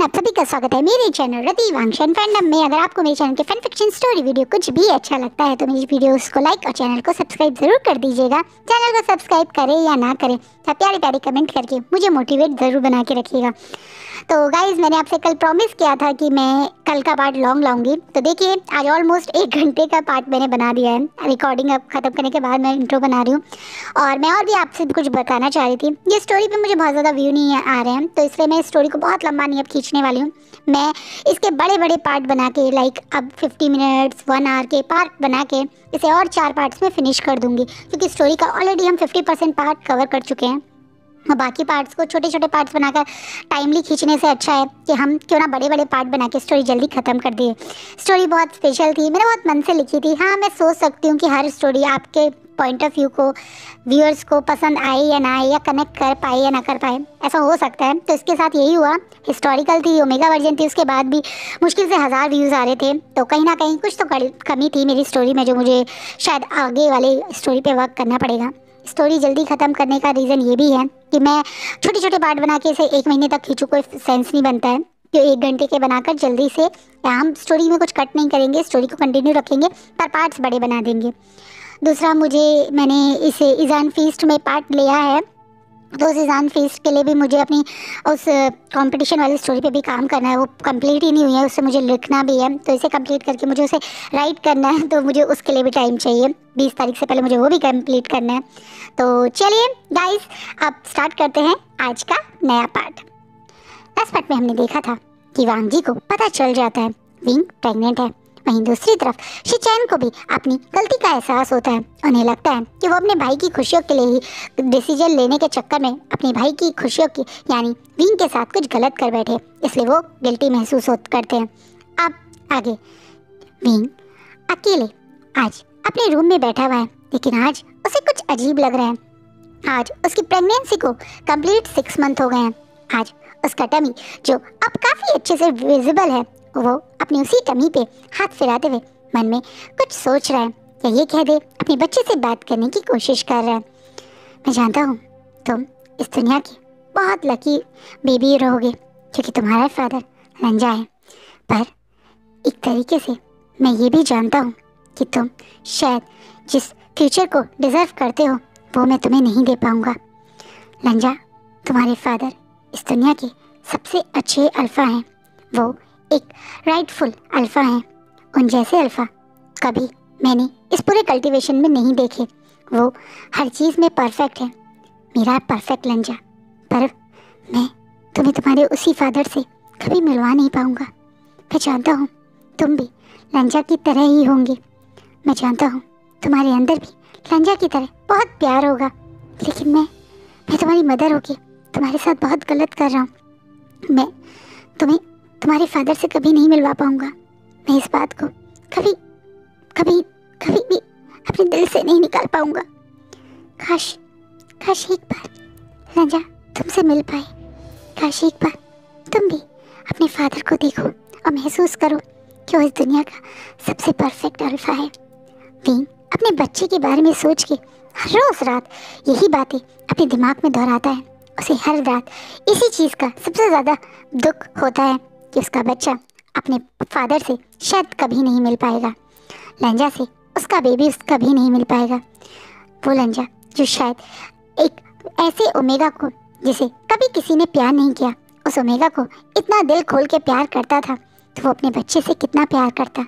आप सभी का स्वागत है मेरे चैनल रतिवांशन फैंडम में। अगर आपको मेरे चैनल के फैन फिक्शन स्टोरी वीडियो कुछ भी अच्छा लगता है तो मेरी वीडियोस को लाइक और चैनल को सब्सक्राइब जरूर कर दीजिएगा। चैनल को सब्सक्राइब करें या ना करें, तो प्यारे प्यारे कमेंट करके मुझे मोटिवेट ज़रूर बना के रखिएगा। तो गाइज़, मैंने आपसे कल प्रॉमिस किया था कि मैं कल का पार्ट लॉन्ग लाऊंगी। तो देखिए, आज ऑलमोस्ट 1 घंटे का पार्ट मैंने बना दिया है। रिकॉर्डिंग अब ख़त्म करने के बाद मैं इंट्रो बना रही हूँ और मैं और भी आपसे कुछ बताना चाह रही थी। ये स्टोरी पे मुझे बहुत ज़्यादा व्यू नहीं आ रहे हैं, तो इसलिए मैं इस स्टोरी को बहुत लंबा नहीं अब खींचने वाली हूँ। मैं इसके बड़े बड़े पार्ट बना के, लाइक अब 50 मिनट्स 1 आवर के पार्ट बना के इसे और 4 पार्ट्स में फिनिश कर दूँगी, क्योंकि स्टोरी का ऑलरेडी हम 50% पार्ट कवर कर चुके हैं। बाकी पार्ट्स को छोटे छोटे पार्ट्स बनाकर टाइमली खींचने से अच्छा है कि हम क्यों ना बड़े बड़े पार्ट बना के स्टोरी जल्दी ख़त्म कर दिए। स्टोरी बहुत स्पेशल थी, मैंने बहुत मन से लिखी थी। हाँ, मैं सोच सकती हूँ कि हर स्टोरी आपके पॉइंट ऑफ व्यू को, व्यूअर्स को पसंद आए या ना आए, या कनेक्ट कर पाए या ना कर पाए, ऐसा हो सकता है। तो इसके साथ यही हुआ। हिस्टोरिकल थी, ओमेगा वर्जन थी, उसके बाद भी मुश्किल से 1000 व्यूज़ आ रहे थे। तो कहीं ना कहीं कुछ तो कमी थी मेरी स्टोरी में, जो मुझे शायद आगे वाले स्टोरी पे वर्क करना पड़ेगा। स्टोरी जल्दी ख़त्म करने का रीज़न ये भी है कि मैं छोटे छोटे पार्ट बना के इसे 1 महीने तक खींचूँ, कोई सेंस नहीं बनता है। तो 1 घंटे के बनाकर जल्दी से हम स्टोरी में कुछ कट नहीं करेंगे, स्टोरी को कंटिन्यू रखेंगे पर पार्ट्स बड़े बना देंगे। दूसरा, मैंने इसे इज़ान फीस्ट में पार्ट लिया है, तो उस इज़ान फीस्ट के लिए भी मुझे अपनी उस कंपटीशन वाली स्टोरी पे भी काम करना है। वो कंप्लीट ही नहीं हुई है, उससे मुझे लिखना भी है, तो इसे कंप्लीट करके मुझे उसे राइट करना है। तो मुझे उसके लिए भी टाइम चाहिए, 20 तारीख से पहले मुझे वो भी कंप्लीट करना है। तो चलिए गाइस, अब स्टार्ट करते हैं आज का नया पार्ट। लास्ट पार्ट में हमने देखा था कि वांग जी को पता चल जाता है विंग प्रेग्नेंट है। वहीं दूसरी तरफ शिचैन को भी अपनी गलती का एहसास होता है। उन्हें लगता है कि वो अपने भाई की खुशियों के लिए ही डिसीजन लेने के चक्कर में अपने भाई की खुशियों की यानी विंग के साथ कुछ गलत कर बैठे, इसलिए वो गिल्टी महसूस करते हैं। अब आगे विंग अकेले आज अपने रूम में बैठा हुआ है, लेकिन आज उसे कुछ अजीब लग रहा है। आज उसकी प्रेगनेंसी को कंप्लीट 6 मंथ हो गए हैं। आज उसका टमी, जो अब काफ़ी अच्छे से विजिबल है, वो अपनी उसी टमी पे हाथ फिराते हुए मन में कुछ सोच रहा है, या ये कह दे अपने बच्चे से बात करने की कोशिश कर रहा है। मैं जानता हूँ तुम इस दुनिया की बहुत लकी बेबी रहोगे, क्योंकि तुम्हारा फादर रंजा है। पर एक तरीके से मैं ये भी जानता हूँ कि तुम शायद जिस फ्यूचर को डिज़र्व करते हो वो मैं तुम्हें नहीं दे पाऊँगा। रंजा, तुम्हारे फादर इस दुनिया के सबसे अच्छे अल्फ़ा हैं। वो एक राइटफुल अल्फ़ा हैं। उन जैसे अल्फ़ा कभी मैंने इस पूरे कल्टीवेशन में नहीं देखे। वो हर चीज़ में परफेक्ट है, मेरा परफेक्ट लंजा। पर मैं तुम्हें तुम्हारे उसी फादर से कभी मिलवा नहीं पाऊँगा। मैं जानता हूँ तुम भी लंजा की तरह ही होंगे। मैं जानता हूँ तुम्हारे अंदर भी लंजा की तरह बहुत प्यार होगा, लेकिन मैं तुम्हारी मदर होके तुम्हारे साथ बहुत गलत कर रहा हूँ। मैं तुम्हें तुम्हारे फादर से कभी नहीं मिलवा पाऊँगा। मैं इस बात को कभी कभी कभी भी अपने दिल से नहीं निकाल पाऊँगा। काश काश एक बार रंजा तुमसे मिल पाए। काश एक बार तुम भी अपने फादर को देखो और महसूस करो कि वो इस दुनिया का सबसे परफेक्ट अल्फा है। विंग अपने बच्चे के बारे में सोच के हर रोज़ रात यही बातें अपने दिमाग में दोहराता है। उसे हर रात इसी चीज़ का सबसे ज़्यादा दुख होता है कि उसका बच्चा अपने फादर से शायद कभी नहीं मिल पाएगा। लंजा से उसका बेबी कभी नहीं मिल पाएगा। वो लंजा जो शायद एक ऐसे ओमेगा को, जिसे कभी किसी ने प्यार नहीं किया, उस ओमेगा को इतना दिल खोल के प्यार करता था, तो वो अपने बच्चे से कितना प्यार करता।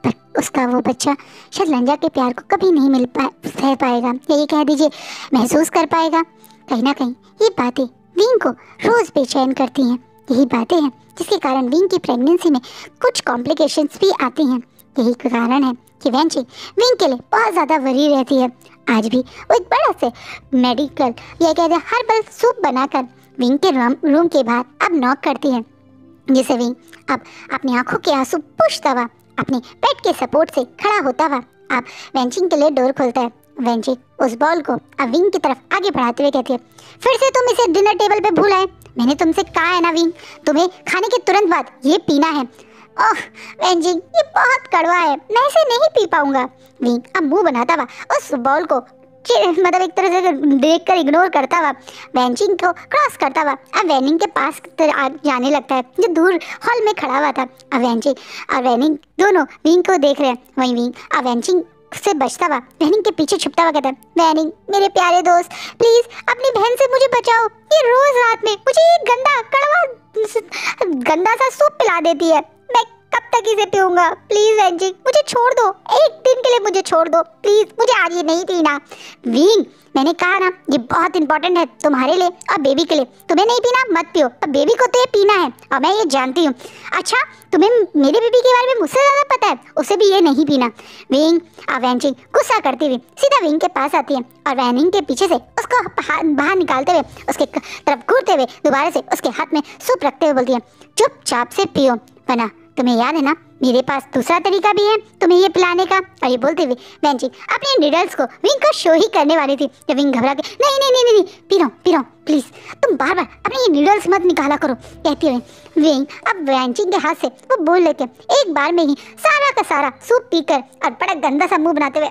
पर उसका वो बच्चा शायद लंजा के प्यार को कभी नहीं सह पाएगा, या ये कह दीजिए महसूस कर पाएगा। कहीं ना कहीं ये बातें विंग को रोज़ बेचैन करती हैं। यही बातें हैं जिसके कारण विंग की प्रेगनेंसी में कुछ कॉम्प्लिकेशंस भी आती हैं। यही कारण है कि वेंची विंग के लिए बहुत ज़्यादा वरी रहती है। आज भी वो एक बड़ा से मेडिकल या कहते हैं हर्बल सूप बनाकर विंग के रूम के बाहर अब नॉक करती है, जिसे विंग अब अपनी आंखों के आंसू पोंछता हुआ अपने पेट के सपोर्ट से खड़ा होता हुआ अब वेंचिंग के लिए डोर खोलता है। वेंची उस बॉल को अब विंग की तरफ आगे बढ़ाते हुए कहती है, फिर से तुम इसे डिनर टेबल पे भूल आए। मैंने तुमसे कहा है ना विंग, तुम्हें खाने के तुरंत बाद ये पीना है। ओह वेंची, ये बहुत कड़वा है, मैं इसे नहीं पी पाऊंगा। विंग अब मुंह बनाता हुआ उस बॉल को मतलब एक तरह से देखकर इग्नोर करता हुआ वेंचिंग को क्रॉस करता हुआ अब वेनिंग के पास जाने लगता है, जो दूर हॉल में खड़ा हुआ था। अब वेंचिंग और वेनिंग दोनों विंग को देख रहे हैं। वहीं विंग अब वेंचिंग से बचता हुआ वेनिंग के पीछे छुपता हुआ कहता है, वेनिंग मेरे प्यारे दोस्त, प्लीज अपनी बहन से मुझे बचाओ। ये रोज रात में मुझे एक गंदा सा सूप पिला देती है, मैं कब तक इसे पीऊंगा? प्लीज वेंचिंग मुझे छोड़ दो, एक दिन के लिए मुझे छोड़ दो प्लीज, मुझे आज ये नहीं पीना। विंग मैंने कहा ना, ये बहुत इंपॉर्टेंट है तुम्हारे लिए और बेबी के लिए, तुम्हें नहीं पीना मत पियो, पर बेबी को तो ये पीना है और मैं ये जानती हूँ। अच्छा तुम्हें मेरे बेबी के बारे में मुझसे ज़्यादा पता है, उसे भी ये नहीं पीना। विंग और वेंचिंग गुस्सा करती हुई सीधा विंग के पास आती है और वेनिंग के पीछे से उसको बाहर निकालते हुए उसके तरफ घूरते हुए दोबारा से उसके हाथ में सूप रखते हुए बोलती है, चुपचाप से पियो, वरना तुम्हें याद है ना मेरे पास दूसरा तरीका भी है तुम्हें ये पिलाने का। और ये बोलते हुए वेंचिंग अपने नीडल्स को विंग को शो ही करने वाली थी जब विंग घबरा के नहीं नहीं नहीं नहीं पी रहा हूँ प्लीज, तुम बार बार अपने ये नीडल्स मत निकाला करो कहती हुई विंग अब वेंचिंग के हाथ से वो बोल लेके एक बार में ही सारा का सारा सूप पीकर और बड़ा गंदा सा मुंह बनाते हुए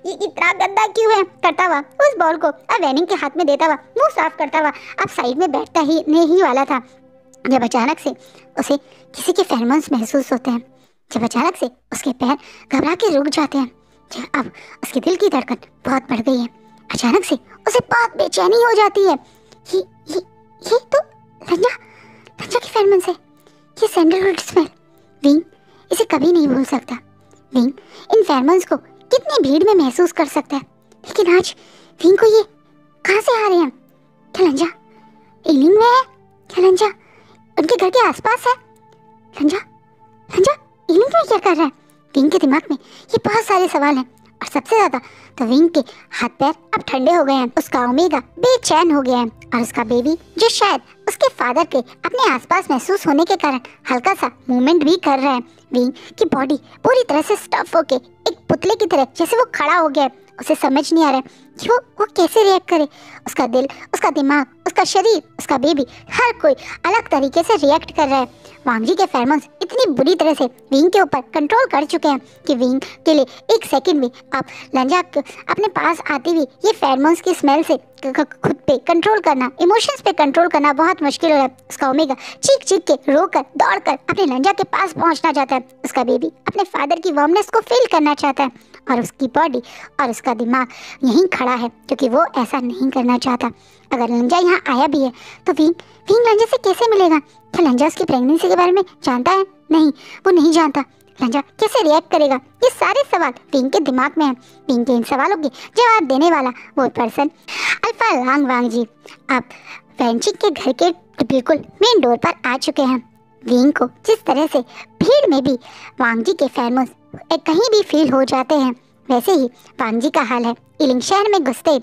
ये इतना गंदा क्यों है करता हुआ उस बॉल को अब वेनिंग के हाथ में देता हुआ मुंह साफ करता हुआ अब साइड में बैठता ही नहीं वाला था जब अचानक से उसे किसी के फेरोमोन्स महसूस होते हैं, जब अचानक से उसके पैर घबरा के रुक जाते हैं, जब अब उसके दिल की धड़कन बहुत बढ़ गई है। अचानक से उसे बहुत बेचैनी हो जाती है। ये तो लंजा की फेरोमोन्स है, ये सैंडलवुड स्मेल। विंग इसे कभी नहीं भूल सकता। विंग इन फेरोमोन्स को कितनी भीड़ में महसूस कर सकता है, लेकिन आज विंग को ये कहाँ से आ रहे हैं? क्या लंजा एलिंग में है? क्या लंजा उनके घर के आसपास है? लंजा एलिंग में क्या कर रहा है? विंग के दिमाग में ये बहुत सारे सवाल हैं और सबसे ज्यादा तो विंग के हाथ पैर अब ठंडे हो गए हैं। उसका ओमेगा बेचैन हो गया है और उसका बेबी जो शायद उसके फादर के अपने आसपास महसूस होने के कारण हल्का सा मूवमेंट भी कर रहा है। विंग की बॉडी पूरी तरह से स्टफ होके एक पुतले की तरह जैसे वो खड़ा हो गया है। उसे समझ नहीं आ रहा है कि वो कैसे रिएक्ट करे। उसका दिल, उसका दिमाग, उसका शरीर, उसका बेबी, हर कोई अलग तरीके से रिएक्ट कर रहा है। वांग जी के फेरोमोन्स इतनी बुरी तरह से विंग के ऊपर कंट्रोल कर चुके हैं कि विंग के लिए एक सेकंड भी अब लंजा अपने पास आती हुई ये फेरोमोन्स की स्मेल से खुद पे कंट्रोल करना, इमोशंस पे कंट्रोल करना बहुत मुश्किल हो रहा है। उसका ओमेगा चीख के रोकर दौड़कर अपने लंजा के पास पहुंचना चाहता है। उसका बेबी अपने फादर की वार्मनेस को फील करना चाहता है और उसकी बॉडी और उसका दिमाग यहीं खड़ा है क्योंकि वो ऐसा नहीं करना चाहता। अगर लंजा यहाँ आया भी है तो विंग लंजा से कैसे मिलेगा? क्या लंजा उसकी प्रेगनेंसी के बारे में जानता है? नहीं, वो नहीं जानता। लंजा कैसे रिएक्ट करेगा? ये सारे सवाल विंग के दिमाग में हैं। विंग के इन सवालों के जवाब देने वाला वो पर्सन अल्फा लांग वांग जी अब वेंचिंग के घर के बिल्कुल मेन डोर पर आ चुके हैं। विंग को जिस तरह से भीड़ में भी वांग जी के फेरोमोन्स कहीं भी फील हो जाते हैं, वैसे ही वांग जी का हाल है। इलिंग शहर में घुसते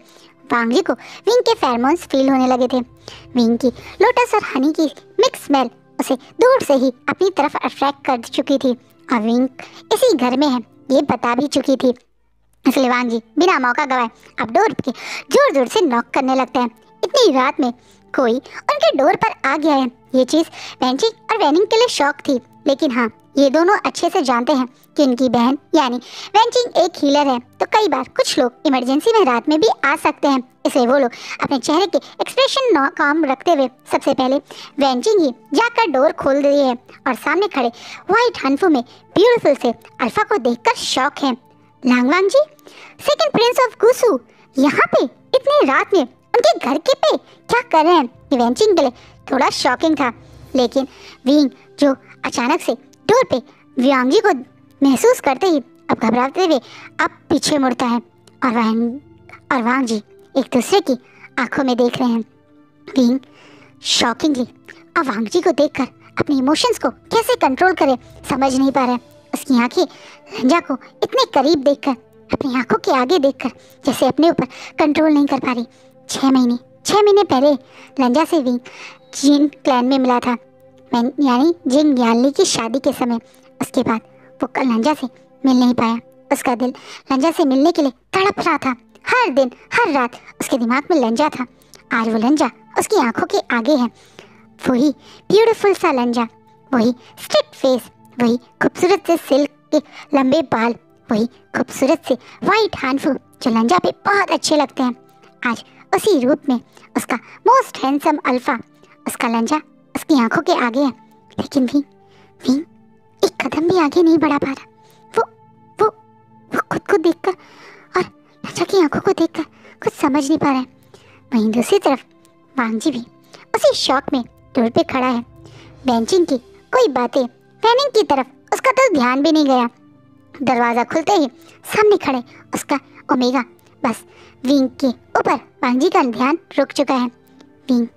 वांग जी को विंग के फेरोमोन्स फील होने लगे थे। विंग की लोटस और हनी की मिक्स स्मेल उसे दूर से ही अपनी तरफ अट्रैक्ट कर चुकी थी और विंग इसी घर में है ये बता भी चुकी थी। इसलिए वांग जी बिना मौका गवाए अब डोर के जोर जोर से नॉक करने लगते हैं। इतनी रात में कोई उनके डोर पर आ गया है, ये चीज़ वेंचिंग और वेनिंग के लिए शौक थी, लेकिन हाँ ये दोनों अच्छे से जानते हैं कि उनकी बहन यानी वेंचिंग एक हीलर है, तो कई बार कुछ लोग इमरजेंसी में रात में भी आ सकते हैं। इसलिए वो लोग अपने चेहरे के एक्सप्रेशन काम रखते हुए सबसे पहले वेंचिंग ही जाकर डोर खोल रही है और सामने खड़े व्हाइट हनफू में ब्यूटीफुल से अल्फा को देखकर शौक है। लांगवांग जी, सेकंड प्रिंस ऑफ गुसू, यहाँ पे इतनी रात में उनके घर के पे क्या कर रहे हैं? वेंचिंग के लिए थोड़ा शॉकिंग था, लेकिन विंग जो अचानक से डोर पे वांग जी को महसूस करते ही अब घबराते हुए अब पीछे मुड़ता है और वांग जी एक दूसरे की आंखों में देख रहे हैं। विंग शॉकिंगली अब वांग जी को देखकर अपने इमोशंस को कैसे कंट्रोल करे समझ नहीं पा रहा है। उसकी आंखें लंजा को इतने करीब देखकर, अपनी आंखों के आगे देखकर जैसे अपने ऊपर कंट्रोल नहीं कर पा रही। 6 महीने पहले लंजा से विंग जिन क्लैन में मिला था, यानी जिन यानली की शादी के समय। उसके बाद वो कल लंजा से मिल नहीं पाया। उसका दिल लंजा से मिलने के लिए तड़प रहा था। हर दिन हर रात उसके दिमाग में लंजा था। आज वो लंजा उसकी आंखों के आगे है, वही ब्यूटीफुल सा लंजा, वही स्ट्रिक्ट फेस, वही खूबसूरत से सिल्क के लंबे बाल, वही खूबसूरत से वाइट हैंडफुल जो लंजा पे बहुत अच्छे लगते हैं। आज उसी रूप में उसका मोस्ट हैंडसम अल्फा उसका लंजा उसकी आंखों के आगे है, लेकिन विंग एक कदम भी आगे नहीं बढ़ा पा रहा। वो खुद को देखकर और लंजा की आंखों को देखकर कुछ समझ नहीं पा रहा है। वहीं दूसरी तरफ वांग जी भी उसी शौक में दूर पे खड़ा है। बेंचिंग की कोई बातें वैनिंग की तरफ उसका तो ध्यान भी नहीं गया। दरवाज़ा खुलते ही सामने खड़े उसका ओमेगा। बस विंग के ऊपर वांग जी का ध्यान रुक चुका है। विंग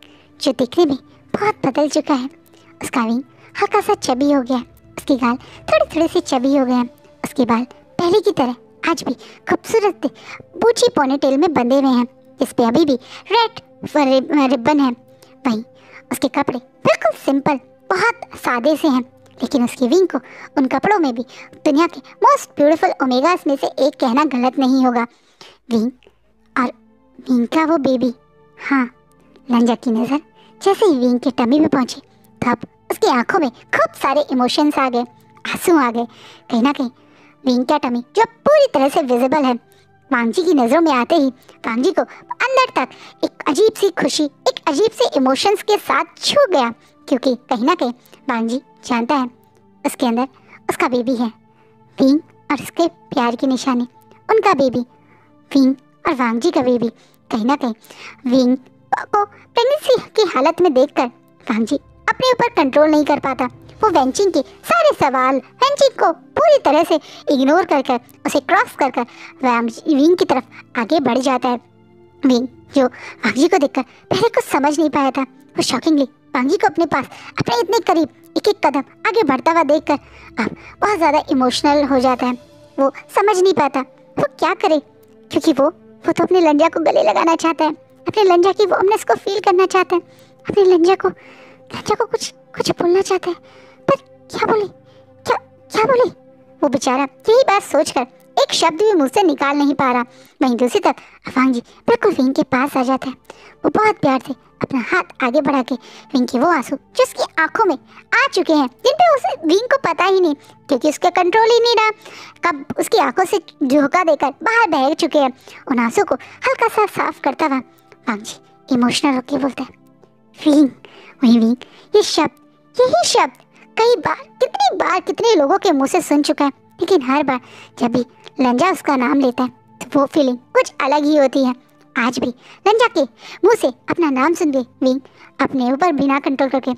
जो दिखने में बहुत बदल चुका है। उसका विंग हल्का सा चबी हो गया, उसके गाल थोड़े थोड़े से चबी हो गए हैं। उसके बाल पहले की तरह आज भी खूबसूरत बूची पोनीटेल में बंधे हुए हैं, इस पे अभी भी रेड रिबन है। वहीं उसके कपड़े बिल्कुल सिंपल बहुत सादे से हैं, लेकिन उसकी विंग को उन कपड़ों में भी दुनिया के मोस्ट ब्यूटीफुल ओमेगास में से एक कहना गलत नहीं होगा। विंग और विंग का वो बेबी। हाँ, लंजा की नज़र जैसे ही विंग के टमी में पहुंची तब उसकी आंखों में खूब सारे इमोशंस आ गए, आंसू आ गए। कहीं ना कहीं विंग का टमी जो पूरी तरह से विजिबल है, वांग जी की नज़रों में आते ही वांग जी को अंदर तक एक अजीब सी खुशी, एक अजीब से इमोशंस के साथ छू गया, क्योंकि कहीं ना कहीं वांग जी जानता है उसके अंदर उसका बेबी है। विंग और उसके प्यार की निशानी, उनका बेबी, विंग और वांग जी का बेबी। कहीं ना कहीं विंग को प्रेगनेंसी की हालत में देखकर वांग जी अपने ऊपर कंट्रोल नहीं कर पाता। वो वेंचिंग के सारे सवाल वेंचिंग को पूरी तरह से इग्नोर कर उसे क्रॉस कर विंग की तरफ आगे बढ़ जाता है। विंग जो वांग जी को देखकर पहले कुछ समझ नहीं पाया था, वो शॉकिंगली वांग जी को अपने पास, अपने इतने करीब एक एक कदम आगे बढ़ता हुआ देखकर अब बहुत ज़्यादा इमोशनल हो जाता है। वो समझ नहीं पाता वो क्या करे, क्योंकि वो तो अपने लंजा को गले लगाना चाहता है, अपने लंजा की वार्मनेस को फील करना चाहता है, अपने लंजा को कुछ बोलना चाहता है, पर क्या बोले। वो बेचारा यही बात सोचकर एक शब्द भी मुंह से निकाल नहीं पा रहा। वहीं दूसरी तरफ वांग जी बिल्कुल विंग के पास आ जाता है। वो बहुत प्यार से अपना हाथ आगे बढ़ा के विंग के वो आंसू जो उसकी आंखों में आ चुके हैं, जिन पे उसे विंग को पता ही नहीं, क्योंकि उसका कंट्रोल ही नहीं रहा, कब उसकी आंखों से झोंका देकर बाहर बह चुके हैं, उन आंसू को हल्का सा साफ करता हुआ वांग जी इमोशनल होकर बोलता है, विंग। वहीं विंग यही शब्द कई बार, कितनी बार, कितने लोगों के मुंह से सुन चुका है, लेकिन हर बार जब भी लंजा उसका नाम लेता है तो वो फीलिंग कुछ अलग ही होती है। आज भी लंजा के मुंह से अपना नाम सुन के विंग अपने ऊपर बिना कंट्रोल करके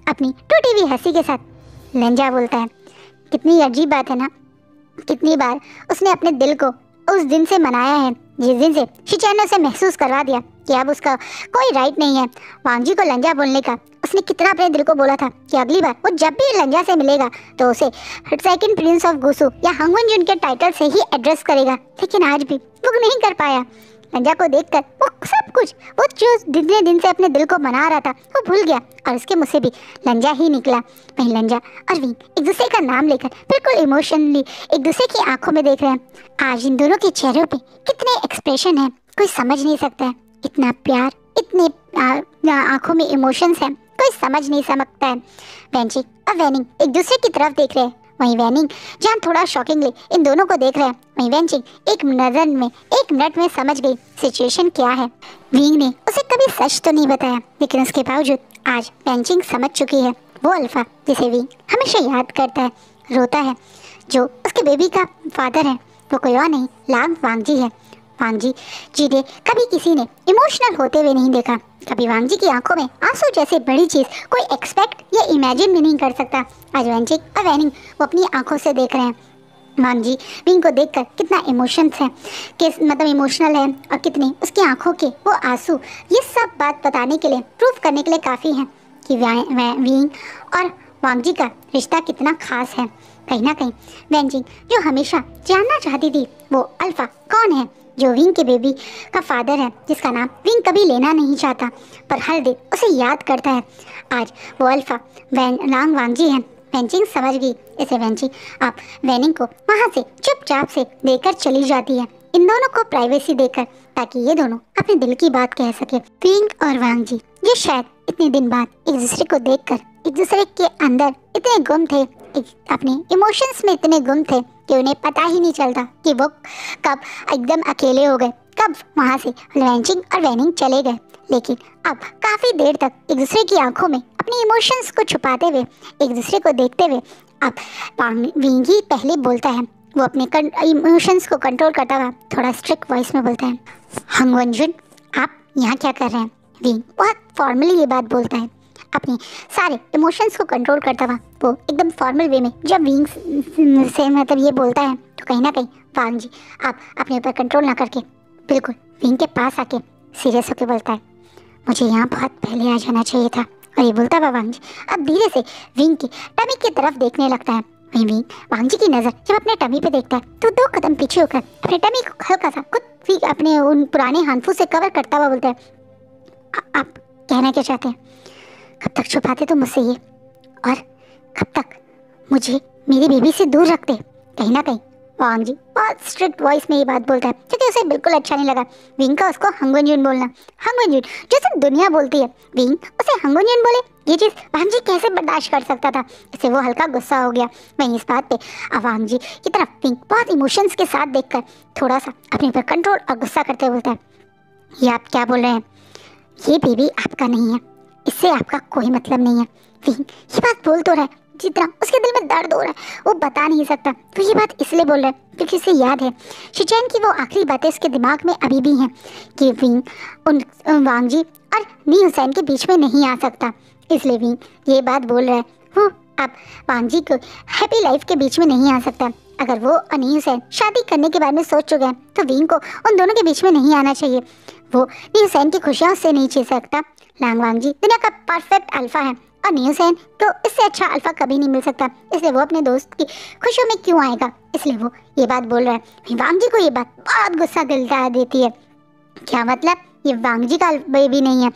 अपनी टूटी हुई हंसी के साथ लंजा बोलता है। कितनी अजीब बात है ना, कितनी बार उसने अपने दिल को उस दिन से मनाया है जिस दिन से शिचैन ने उसे महसूस करवा दिया कि अब उसका कोई राइट नहीं है वांग जी को लंजा बोलने का। उसने कितना अपने दिल को बोला था कि अगली बार वो जब भी लंजा से मिलेगा तो उसे सेकंड प्रिंस ऑफ गुसु या हंगवन जुन के टाइटल से ही एड्रेस करेगा, लेकिन आज भी वो नहीं कर पाया। लंजा को देखकर वो सब कुछ, वो जो दिन से अपने दिल को मना रहा था, वो भूल गया और उसके मुंह से भी लंजा ही निकला। वहीं लंजा और विंग एक दूसरे का नाम लेकर बिल्कुल इमोशनली एक दूसरे की आंखों में देख रहे हैं। आज इन दोनों के चेहरों पे कितने एक्सप्रेशन है कोई समझ नहीं सकता है, इतना प्यार, इतने आंखों में इमोशंस हैं कोई समझ नहीं सकता है। बेंचिंग और वैनिंग एक दूसरे की तरफ देख रहे हैं। वहीं वैनिंग जहाँ थोड़ा शॉकिंगली इन दोनों को देख रहे हैं, वहीं बेंचिंग एक मिनट में समझ गई सिचुएशन क्या है। विंग ने उसे कभी सच तो नहीं बताया, लेकिन उसके बावजूद आज बेंचिंग समझ चुकी है। वो अल्फा जिसे विंग हमेशा याद करता है, रोता है, जो उसके बेबी का फादर है, वो कोई और नहीं लांग वांग जी है। वांग जी ने कभी किसी ने इमोशनल होते हुए नहीं देखा। कभी वांग जी की आंखों में आंसू जैसे बड़ी चीज़ कोई एक्सपेक्ट या इमेजिन भी नहीं कर सकता। आज बेंचिंग और वैनिंग वो अपनी आंखों से देख रहे हैं। वांग जी विंग को देखकर कितना इमोशंस है, किस मतलब इमोशनल है, और कितनी उसकी आंखों के वो आंसू, ये सब बात बताने के लिए, प्रूफ करने के लिए काफ़ी है कि विंग और वांग जी का रिश्ता कितना खास है। कहीं ना कहीं बेंचिंग जो हमेशा जानना चाहती थी वो अल्फा कौन है, जो विंग के बेबी का फादर है, जिसका नाम विंग कभी लेना नहीं चाहता पर हर दिन उसे याद करता है, आज वो अल्फा लांग वांग जी है। बेंचिंग समझ गई इसे। बेंचिंग अब वैनिंग को वहाँ से चुपचाप से देकर चली जाती है, इन दोनों को प्राइवेसी देकर, ताकि ये दोनों अपने दिल की बात कह सके। विंग और वांग जी ये शायद इतने दिन बाद एक दूसरे को देखकर एक दूसरे के अंदर इतने गुम थे, अपने इमोशंस में इतने गुम थे कि उन्हें पता ही नहीं चलता कि वो कब एकदम अकेले हो गए, कब वहाँ से लैंचिंग और वैनिंग चले गए। लेकिन अब काफ़ी देर तक एक दूसरे की आंखों में अपने इमोशंस को छुपाते हुए, एक दूसरे को देखते हुए, अब विंगी पहले बोलता है। वो अपने इमोशंस को कंट्रोल करता हुआ थोड़ा स्ट्रिक्ट वॉइस में बोलता है, हंगवनजुन आप यहाँ क्या कर रहे हैं? विंग बहुत फॉर्मली ये बात बोलता है, अपने सारे इमोशंस को कंट्रोल करता हुआ। वो एकदम फॉर्मल वे में जब विंग से मतलब ये बोलता है तो कहीं ना कहीं वांग जी आप अपने ऊपर कंट्रोल ना करके बिल्कुल विंग के पास आके सीरियस होकर बोलता है, मुझे यहाँ बहुत पहले आ जाना चाहिए था। और ये बोलता हुआ वांग जी अब धीरे से विंग की टमी की तरफ देखने लगता है। वहीं विंग वांग जी की नज़र जब अपने टमी पे देखता है तो 2 कदम पीछे होकर अपने टमी को हल्का सा खुद भी अपने उन पुराने हाथों से कवर करता हुआ बोलता है, आप कहना क्या चाहते हैं? कब तक छुपाते तुम मुझसे ये, और कब तक मुझे मेरी बेबी से दूर रखते? कहीं ना कहीं वांग जी बहुत स्ट्रिक्ट वॉइस में ये बात बोलता है क्योंकि उसे बिल्कुल अच्छा नहीं लगा विंग का उसको हंगवनजुन बोलना। हंगवनजुन जो सब दुनिया बोलती है, विंग उसे हंगवनजुन बोले, ये चीज़ वांग जी कैसे बर्दाश्त कर सकता था? इससे वो हल्का गुस्सा हो गया। वहीं इस बात पे वांग जी की तरफ विंग बहुत इमोशंस के साथ देखकर थोड़ा सा अपने पर कंट्रोल और गुस्सा करते बोलता है, ये आप क्या बोल रहे हैं? ये बेबी आपका नहीं है, इससे आपका कोई मतलब नहीं है। विंग ये बात बोल तो रहा है, जितना उसके दिल में दर्द हो रहा है वो बता नहीं सकता, तो ये बात इसलिए बोल रहा है क्योंकि उसे याद है शिचैन की वो आखिरी बातें उसके दिमाग में अभी भी हैं कि विंग उन वांग जी और नी हुसैन के बीच में नहीं आ सकता, इसलिए विंग ये बात बोल रहा है। वो अब वांग जी को हैप्पी लाइफ के बीच में नहीं आ सकता। अगर वो और नी हुसैन शादी करने के बारे में सोच चुके हैं तो विंग को उन दोनों के बीच में नहीं आना चाहिए। वो नी हुसैन की खुशियाँ उससे नहीं छीन सकता। लांग वांग जी दुनिया का परफेक्ट अल्फा है और नी हुसैन तो इससे अच्छा अल्फा कभी नहीं मिल सकता, इसलिए वो अपने दोस्त की खुशियों में क्यों आएगा, इसलिए वो ये बात बोल रहा है। वांग जी को ये बात बहुत गुस्सा दिला देती है। क्या मतलब? ये वांग जी का बेबी नहीं है।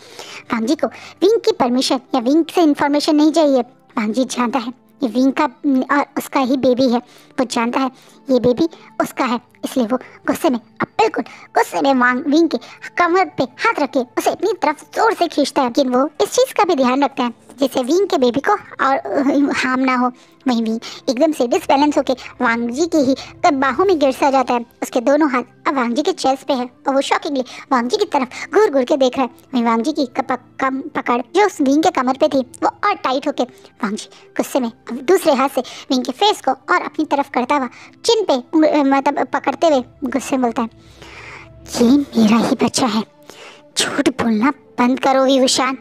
वांग जी को विंग की परमिशन या विंग से इंफॉर्मेशन नहीं चाहिए। वांग जी जानता है ये विंग का और उसका ही बेबी है, वो जानता है ये बेबी उसका है, इसलिए वो गुस्से में, अब बिल्कुल गुस्से में विंग के कमर पे हाथ रख के उसे अपनी तरफ जोर से खींचता है। लेकिन वो इस चीज़ का भी ध्यान रखता है जिससे विंग के बेबी को और हार्म ना हो। वहीं विंग एकदम से डिसबैलेंस होकर वांग जी की ही बाहों में गिर सा जाता है। उसके दोनों हाथ अब वांग जी के चेस्ट पे है और वो शॉकिंगली वांग जी की तरफ घूर घूर के देख रहा है। वहीं वांग जी की पकड़ जो उस विंग के कमर पे थी वो और टाइट होके वांग जी गुस्से में अब दूसरे हाथ से विंग के फेस को और अपनी तरफ करता हुआ चिन पे मतलब पकड़ते हुए गुस्से में बोलता है, ये मेरा ही बच्चा है, झूठ बोलना बंद करो विभूषण।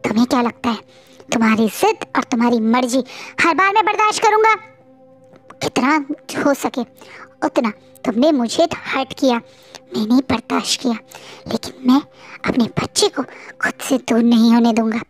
तुम्हें क्या लगता है तुम्हारी जिद और तुम्हारी मर्जी हर बार मैं बर्दाश्त करूंगा? कितना हो सके उतना तुमने मुझे हर्ट किया, मैंने बर्दाश्त किया, लेकिन मैं अपने बच्चे को खुद से दूर नहीं होने दूंगा।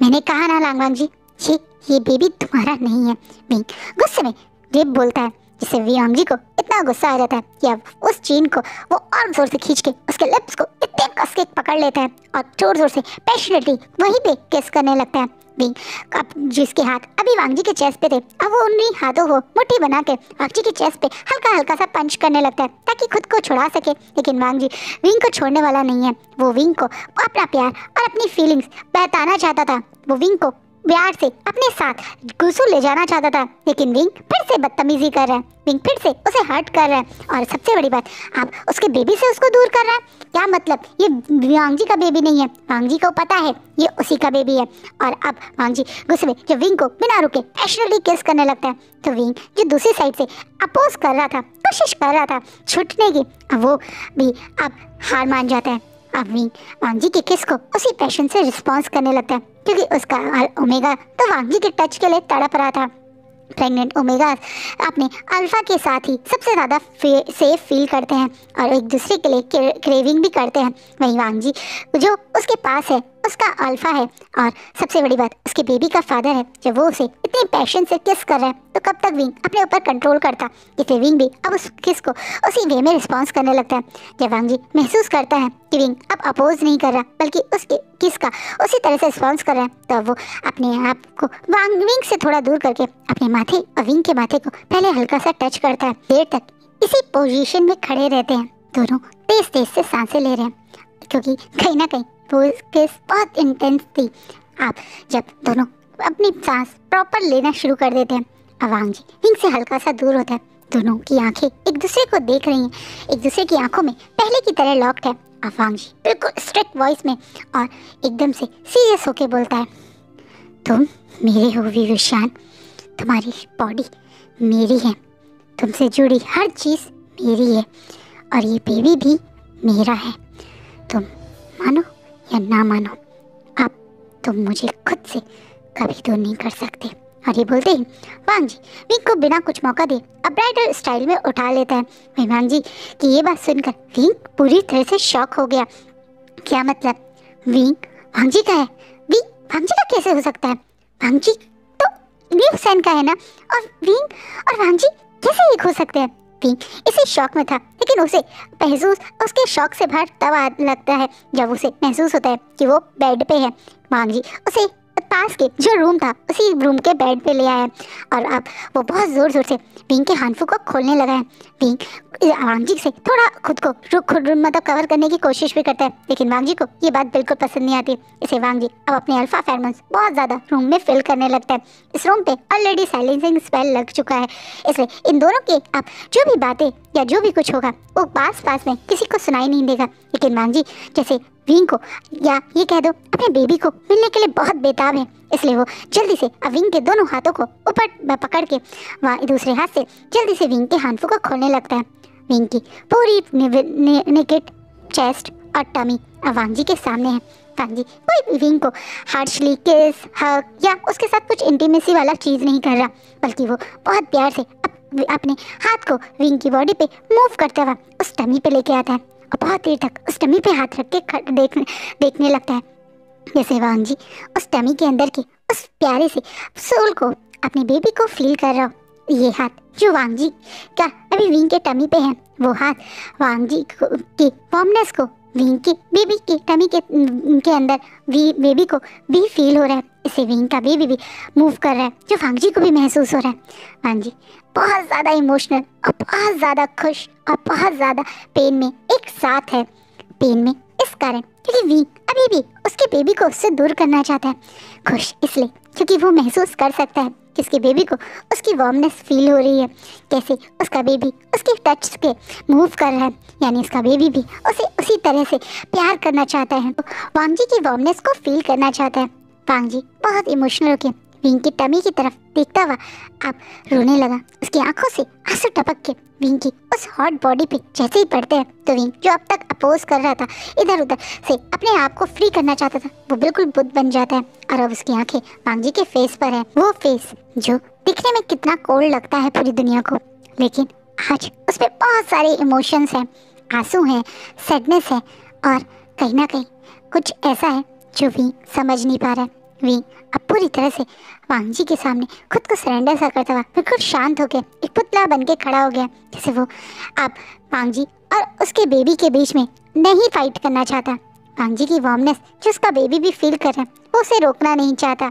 मैंने कहा ना लांग वांग जी, ये बेबी तुम्हारा नहीं है। विंग गुस्से में ये बोलता है जिससे वांग जी को इतना गुस्सा आ जाता है कि अब उस चीन को वो और जोर से खींच के उसके लिप्स को इतने कस के पकड़ लेता है और जोर जोर से पैशनेटली वहीं पे किस करने लगता है। विंग अब जिसके हाथ अभी वांग जी के चेस्ट पे थे, अब वो उन्हीं हाथों को मुट्ठी बना के वांग जी के चेस्ट पे हल्का हल्का सा पंच करने लगता है ताकि खुद को छुड़ा सके। लेकिन वांग जी विंग को छोड़ने वाला नहीं है। वो विंग को अपना प्यार और अपनी फीलिंग्स बताना चाहता था। वो विंग को प्यार से अपने साथ गुस्सू ले जाना चाहता था, लेकिन विंग फिर से बदतमीजी कर रहा है। विंग फिर से उसे हर्ट कर रहा है और सबसे बड़ी बात अब उसके बेबी से उसको दूर कर रहा है। क्या मतलब? ये वांग जी का बेबी नहीं है, वांग जी को पता है ये उसी का बेबी है। और अब वांग जी गुस्से में जब विंग को बिना रुके पैशनेटली किस करने लगता है तो विंग जो दूसरी साइड से अपोज कर रहा था, कोशिश कर रहा था छूटने की, अब वो भी अब हार मान जाता है। अब विंग वांग जी के किस को उसी पैशन से रिस्पॉन्स करने लगता है क्योंकि उसका ओमेगा तो वांग जी के टच के लिए तड़प रहा था। प्रेग्नेंट ओमेगा अपने अल्फा के साथ ही सबसे ज़्यादा सेफ फील करते हैं और एक दूसरे के लिए क्रेविंग भी करते हैं। वहीं वांग जी जो उसके पास है उसका अल्फा है और सबसे बड़ी बात उसके बेबी का फादर है। जब वो उसे इतने पैशन से किस कर रहा है तो कब तक विंग अपने ऊपर कंट्रोल करता, इसलिए विंग भी अब उस किस को उसी वे में रिस्पॉन्स करने लगता है। जब वांग जी महसूस करता है कि विंग अब अपोज नहीं कर रहा बल्कि उसके किस का उसी तरह से रिस्पॉन्स कर रहा है तो वो अपने आप को विंग से थोड़ा दूर करके अपने माथे और विंग के माथे को पहले हल्का सा टच करता है। देर तक इसी पोजीशन में खड़े रहते हैं, दोनों तेज तेज से सांसें ले रहे हैं क्योंकि कहीं ना कहीं वो किस बहुत इंटेंस थी। आप जब दोनों अपनी सांस प्रॉपर लेना शुरू कर देते हैं अब वांग जी विंग से हल्का सा दूर होता है दोनों की आंखें एक दूसरे को देख रही हैं। एक दूसरे की आंखों में पहले की तरह लॉक्ड है। अब वांग जी बिल्कुल स्ट्रिक्ट वॉइस में और एकदम से सीरियस होके बोलता है, तुम मेरे हो विवेशान, तुम्हारी बॉडी मेरी है, तुमसे जुड़ी हर चीज़ मेरी है और ये बेबी भी मेरा है। तुम मानो या ना मानो, अब तुम मुझे खुद से कभी दूर नहीं कर सकते। और ये बोलते ही वांग जी विंग को बिना कुछ मौका दे अब ब्राइडल स्टाइल में उठा लेता है। वही वांग जी की ये बात सुनकर विंग पूरी तरह से शॉक हो गया। क्या मतलब? विंग वांग जी का है? विंग वांग जी का कैसे हो सकता है? वांग जी तो लिu सन का है ना, और विंग और वांग जी कैसे एक हो सकते हैं? विंग इसी शॉक में था, लेकिन उसे महसूस उसके शॉक से बाहर तब लगता है जब उसे महसूस होता है कि वो बेड पे है। वांग जी उसे पास के जो रूम था उसी रूम के बेड पे ले आया है और अब वो बहुत ज़ोर ज़ोर से विंग के हाथों को खोलने लगा है। विंग वांग जी से थोड़ा खुद को मतलब कवर करने की कोशिश भी करता है, लेकिन वांग जी को ये बात बिल्कुल पसंद नहीं आती। इसे वांग जी अब अपने अल्फा फेरोमोन्स बहुत ज़्यादा रूम में फिल करने लगता है। इस रूम पे ऑलरेडी साइलेंसिंग स्पेल लग चुका है, इसलिए इन दोनों के अब जो भी बातें या जो भी कुछ होगा वो पास में किसी को सुनाई नहीं देगा। लेकिन वांग जी जैसे विंग को या ये कह दो अपने बेबी को मिलने के लिए बहुत बेताब है, इसलिए वो जल्दी से विंग के दोनों हाथों को ऊपर पकड़ के वहाँ दूसरे हाथ से जल्दी से विंग के हाथों को खोलने लगता है। विंग की पूरी नेकेड चेस्ट और टमी वांग जी के सामने है। वांग जी कोई भी विंग को हार्शली किस, हग या उसके साथ कुछ इंटीमेसी वाला चीज़ नहीं कर रहा, बल्कि वो बहुत प्यार से अपने हाथ को विंग की बॉडी पे मूव करते हुए उस टमी पे लेके आता है और बहुत देर तक उस टमी पे हाथ रख के देखने लगता है, जैसे वांग जी उस टमी के अंदर के उस प्यारे से सोल को, अपने बेबी को फील कर रहा हो। ये हाथ जो वांग जी का अभी विंग के टमी पे है, वो हाथ वांग जी की वार्मनेस को विंग की बेबी के टमी के अंदर बेबी को भी फील हो रहा है। इसे विंग का बेबी भी मूव कर रहा है, जो वांग जी को भी महसूस हो रहा है। वांग जी बहुत ज़्यादा इमोशनल और बहुत ज़्यादा खुश और बहुत ज़्यादा पेन में एक साथ है। पेन में इस कारण क्योंकि विंग अभी भी उसके बेबी को उससे दूर करना चाहता है, खुश इसलिए क्योंकि वो महसूस कर सकता है कि उसके बेबी को उसकी वार्मनेस फील हो रही है, कैसे उसका बेबी उसके टच के मूव कर रहा है, यानी उसका बेबी भी उसे उसी तरह से प्यार करना चाहता है, तो वांग जी की वार्मनेस को फील करना चाहता है। वांग जी बहुत इमोशनल होकर विंग की टमी की तरफ देखता हुआ अब रोने लगा। उसकी आंखों से आंसू टपक के विंग की उस हॉट बॉडी पे जैसे ही पड़ते हैं तो विंग जो अब तक अपोज कर रहा था, इधर उधर से अपने आप को फ्री करना चाहता था, वो बिल्कुल बुद्ध बन जाता है और अब उसकी आंखें वांग जी के फेस पर है। वो फेस जो दिखने में कितना कोल्ड लगता है पूरी दुनिया को, लेकिन आज उस पर बहुत सारे इमोशंस हैं, आंसू हैं, सैडनेस है और कहीं ना कहीं कुछ ऐसा है जो विंग समझ नहीं पा रहा है। विंग अब पूरी तरह से वांग जी के सामने खुद को सरेंडर सा करता हुआ बिल्कुल शांत होकर एक पुतला बन के खड़ा हो गया, जैसे वो अब वांग जी और उसके बेबी के बीच में नहीं फाइट करना चाहता। वांग जी की वार्मनेस जो उसका बेबी भी फील कर रहा है वो उसे रोकना नहीं चाहता।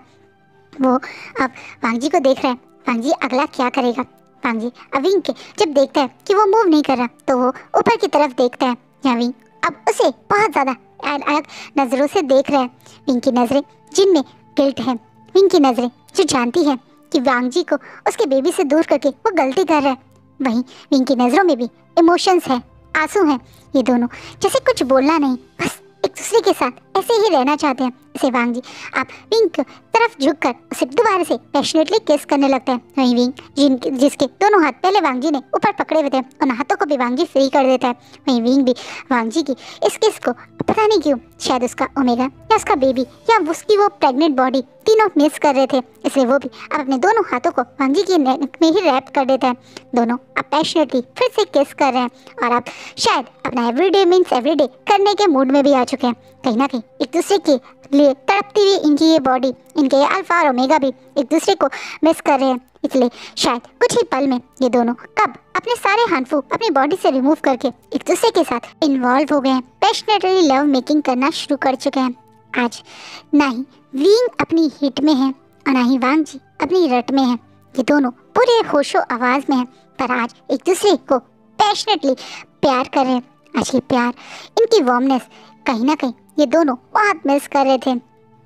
वो अब वांग जी को देख रहा है, वांग जी अगला क्या करेगा। वांग जी अब विंग के जब देखता है कि वो मूव नहीं कर रहा तो वो ऊपर की तरफ देखता है, या विंग अब उसे बहुत ज़्यादा अलग नज़रों से देख रहा है। विंग की नज़रें जिनमें गिल्ट है, विंग की नज़रें जो जानती है कि वांग जी को उसके बेबी से दूर करके वो गलती कर रहा है, वहीं विंग की नज़रों में भी इमोशंस है, आंसू हैं। ये दोनों जैसे कुछ बोलना नहीं, बस एक दूसरे के साथ ऐसे ही रहना चाहते हैं। इसे वांग जी आप विंग की तरफ झुककर उसे दोबारा से पैशनेटली किस करने लगता है। वहीं विंग जिसके दोनों हाथ पहले वांग जी ने ऊपर पकड़े हुए थे, उन हाथों को भी वांग जी फ्री कर देता है। वहीं विंग भी वांग जी की इस किस को पता नहीं क्यों, शायद उसका ओमेगा या उसका बेबी या उसकी वो प्रेग्नेंट बॉडी तीनों मिस कर रहे थे, इसलिए वो भी अब अपने दोनों हाथों को वांग जी की नेक में ही रैप कर देता है। दोनों अब पैशनेटली फिर से किस कर रहे हैं और अब शायद अपना एवरीडे मीन्स एवरीडे करने के मूड में भी आ चुके हैं। कहीं ना कहीं एक दूसरे के लिए तड़पती हुई इनकी ये बॉडी, इनके अल्फा और ओमेगा भी एक दूसरे को मिस कर रहे हैं, इसलिए शायद कुछ ही पल में ये दोनों कब अपने सारे हार्मफुल अपनी बॉडी से रिमूव करके एक दूसरे के साथ इन्वॉल्व हो गए हैं, पैशनेटली लव मेकिंग करना शुरू कर चुके हैं। आज ना ही विंग अपनी हिट में है और ना ही वांग जी अपनी रट में है, ये दोनों पूरे होशो आवाज में है, पर आज एक दूसरे को पैशनेटली प्यार कर रहे हैं। आज ये प्यार, इनकी वार्मनेस कहीं ना कहीं ये दोनों बहुत मिस कर रहे थे।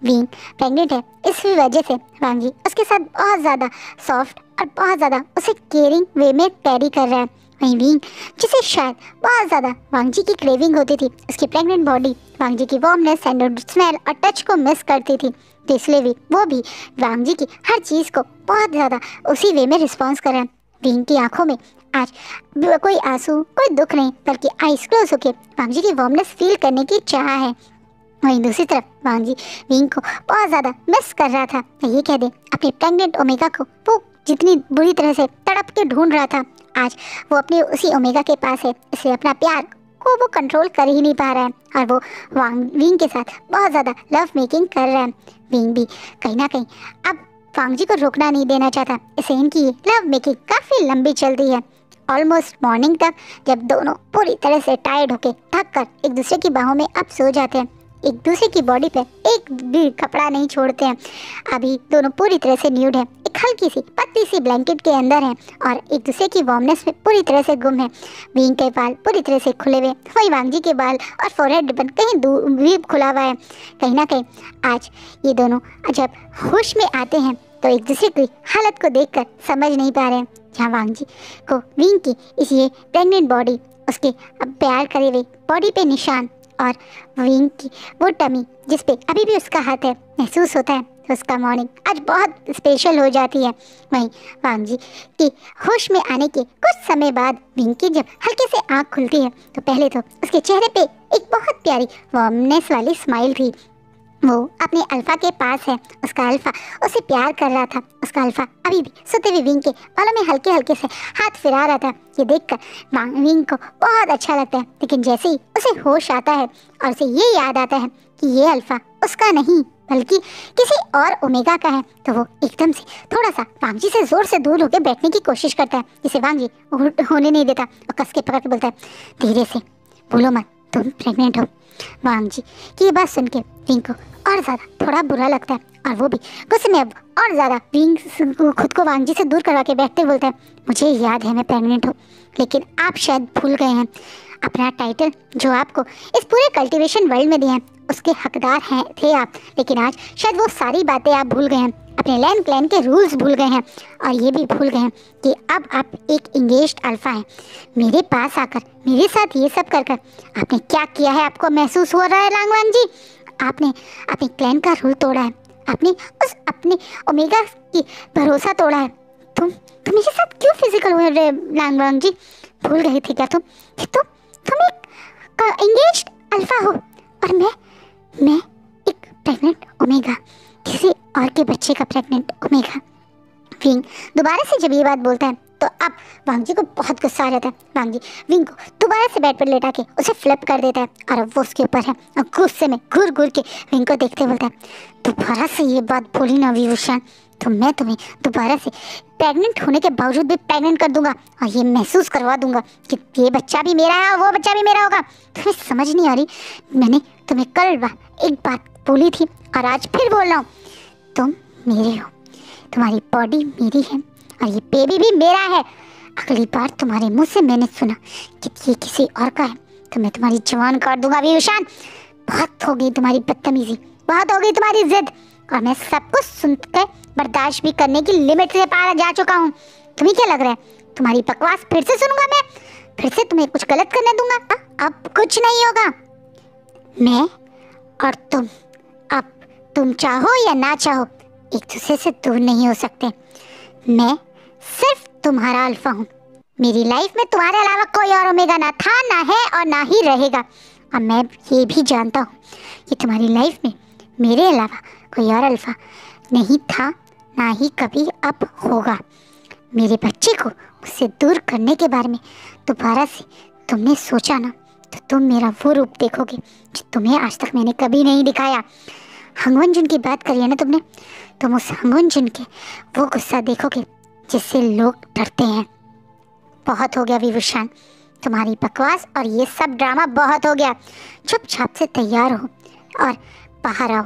विंग प्रेग्नेंट है, इस वजह से वांग जी उसके साथ बहुत ज़्यादा सॉफ्ट और बहुत ज़्यादा उसे केयरिंग वे में कैरी कर रहा है। वहीं विंग, जिसे शायद बहुत ज़्यादा वांग जी की क्रेविंग होती थी, उसकी प्रेग्नेंट बॉडी वांग जी की वार्मनेस एंड स्मेल और टच को मिस करती थी, तो इसलिए वो भी वांग जी की हर चीज़ को बहुत ज़्यादा उसी वे में रिस्पॉन्स कर रहा है। विंग की आंखों में आज कोई आंसू, कोई दुख नहीं, बल्कि आइस क्लोज होके वांग जी की वार्मनेस फील करने की चाह है। वहीं दूसरी तरफ वांग जी विंग को बहुत ज़्यादा मिस कर रहा था, ये कह दे अपने प्रेग्नेंट ओमेगा को वो जितनी बुरी तरह से तड़प के ढूंढ रहा था, आज वो अपने उसी ओमेगा के पास है, इसलिए अपना प्यार को वो कंट्रोल कर ही नहीं पा रहा है और वो विंग के साथ बहुत ज़्यादा लव मेकिंग कर रहा है। विंग भी कहीं ना कहीं अब वांग जी को रोकना नहीं देना चाहता, इससे इनकी लव मेकिंग काफ़ी लंबी चलती है, ऑलमोस्ट मॉर्निंग तक, जब दोनों पूरी तरह से टायर्ड होके थक कर एक दूसरे की बाहों में अब सो जाते हैं, एक दूसरे की बॉडी पे एक भी कपड़ा नहीं छोड़ते हैं। अभी दोनों पूरी तरह से न्यूड है, एक हल्की सी पतली सी ब्लैंकेट के अंदर हैं और एक दूसरे की वार्मनेस में पूरी तरह से गुम है। विंग के बाल पूरी तरह से खुले हुए, वही वांग जी के बाल और फोरहेड रिबन कहीं दूर भी खुला हुआ है। कहीं ना कहीं आज ये दोनों जब होश में आते हैं तो एक दूसरे की हालत को देखकर समझ नहीं पा रहे हैं। जहाँ वांग जी को विंग की इस ये प्रेग्नेंट बॉडी, उसके अब प्यार करे हुए बॉडी पे निशान और विंग की वो टमी जिस पे अभी भी उसका हाथ है महसूस होता है, तो उसका मॉर्निंग आज बहुत स्पेशल हो जाती है। वहीं वांग जी की होश में आने के कुछ समय बाद विंग की जब हल्के से आँख खुलती है तो पहले तो उसके चेहरे पे एक बहुत प्यारी वार्मनेस वाली स्माइल थी। वो अपने अल्फा के पास है, उसका अल्फा उसे प्यार कर रहा था, उसका अल्फा अभी भी सोते हुए विंग के बालों में हल्के हल्के से हाथ फिरा रहा था। ये देखकर विंग को बहुत अच्छा लगता है, लेकिन जैसे ही उसे होश आता है और उसे ये याद आता है कि ये अल्फा उसका नहीं बल्कि किसी और ओमेगा का है, तो वो एकदम से थोड़ा सा वांग जी से जोर से दूर होकर बैठने की कोशिश करता है, जिसे वांग जी होने नहीं देता और कस के पकड़ के बोलता है, धीरे से बोलो मत, तुम प्रेग्नेंट हो। वांग जी की ये बात सुन के विंग को और ज़्यादा थोड़ा बुरा लगता है और वो भी गुस्से में अब और ज़्यादा विंग खुद को वांग जी से दूर करवा के बैठते बोलता है, मुझे याद है मैं प्रेग्नेंट हूँ, लेकिन आप शायद भूल गए हैं अपना टाइटल जो आपको इस पूरे कल्टीवेशन वर्ल्ड में दिया है, उसके हकदार हैं थे आप, लेकिन आज शायद वो सारी बातें आप भूल गए हैं, अपने लैंड क्लैन के रूल्स भूल गए हैं और ये भी भूल गए हैं कि अब आप एक इंगेज्ड अल्फा हैं। मेरे पास आकर मेरे साथ ये सब कर कर आपने क्या किया है आपको महसूस हो रहा है लांगवांग जी? आपने अपने क्लैन का रूल तोड़ा है, आपने उस अपने ओमेगा की भरोसा तोड़ा है। तुम मेरे साथ क्यों फिजिकल हुए लांगवांग जी? भूल गए थे क्या तुम एक इंगेज्ड अल्फा हो और मैं एक प्रेग्नेंट ओमेगा, किसी और के बच्चे का प्रेग्नेंट ओमेगा। विंग दोबारा से जब ये बात बोलता है तो अब वांग जी को बहुत गुस्सा आ जाता है। वांग जी विंग को दोबारा से बेड पर लेटा के उसे फ्लिप कर देता है और अब वो उसके ऊपर है और गुस्से में घूर घूर के विंग को देखते बोलता है, दोबारा से ये बात बोली ना विभूषण, तो मैं तुम्हें दोबारा से प्रेग्नेंट होने के बावजूद भी प्रेग्नेंट कर दूंगा और ये महसूस करवा दूंगा कि ये बच्चा भी मेरा है और वो बच्चा भी मेरा होगा। तुम्हें समझ नहीं आ रही? मैंने तुम्हें कल एक बात बोली थी और आज फिर बोल रहा हूँ, तुम मेरे हो, तुम्हारी बॉडी मेरी है और ये बेबी भी मेरा है। अगली बार तुम्हारे मुंह से मैंने सुना कि ये किसी और का है तो मैं तुम्हारी जवान काट दूंगा विभूषण। बहुत हो गई तुम्हारी बदतमीजी, बहुत हो गई तुम्हारी जिद, और मैं सब कुछ सुनकर बर्दाश्त भी करने की लिमिट से पार जा चुका हूँ। तुम्हें क्या लग रहा है तुम्हारी बकवास फिर से सुनूंगा मैं? फिर से तुम्हें कुछ गलत करने दूंगा? अब कुछ नहीं होगा। मैं और तुम, अब तुम चाहो या ना चाहो, एक दूसरे से दूर नहीं हो सकते। मैं सिर्फ तुम्हारा अल्फा हूँ। मेरी लाइफ में तुम्हारे अलावा कोई और ओमेगा ना था, ना है और ना ही रहेगा। और मैं ये भी जानता हूँ कि तुम्हारी लाइफ में मेरे अलावा कोई और अल्फा नहीं था, ना ही कभी अब होगा। मेरे बच्चे को उससे दूर करने के बारे में दोबारा से तुमने सोचा ना, तो तुम मेरा वो रूप देखोगे जो तुम्हें आज तक मैंने कभी नहीं दिखाया। हंगवन जुन की बात करी है ना तुमने, तुम उस हंगवन जुन के वो गुस्सा देखोगे जिससे लोग डरते हैं। बहुत हो गया विभूषण, तुम्हारी बकवास और ये सब ड्रामा बहुत हो गया। चुपचाप से तैयार हो और बाहर आओ।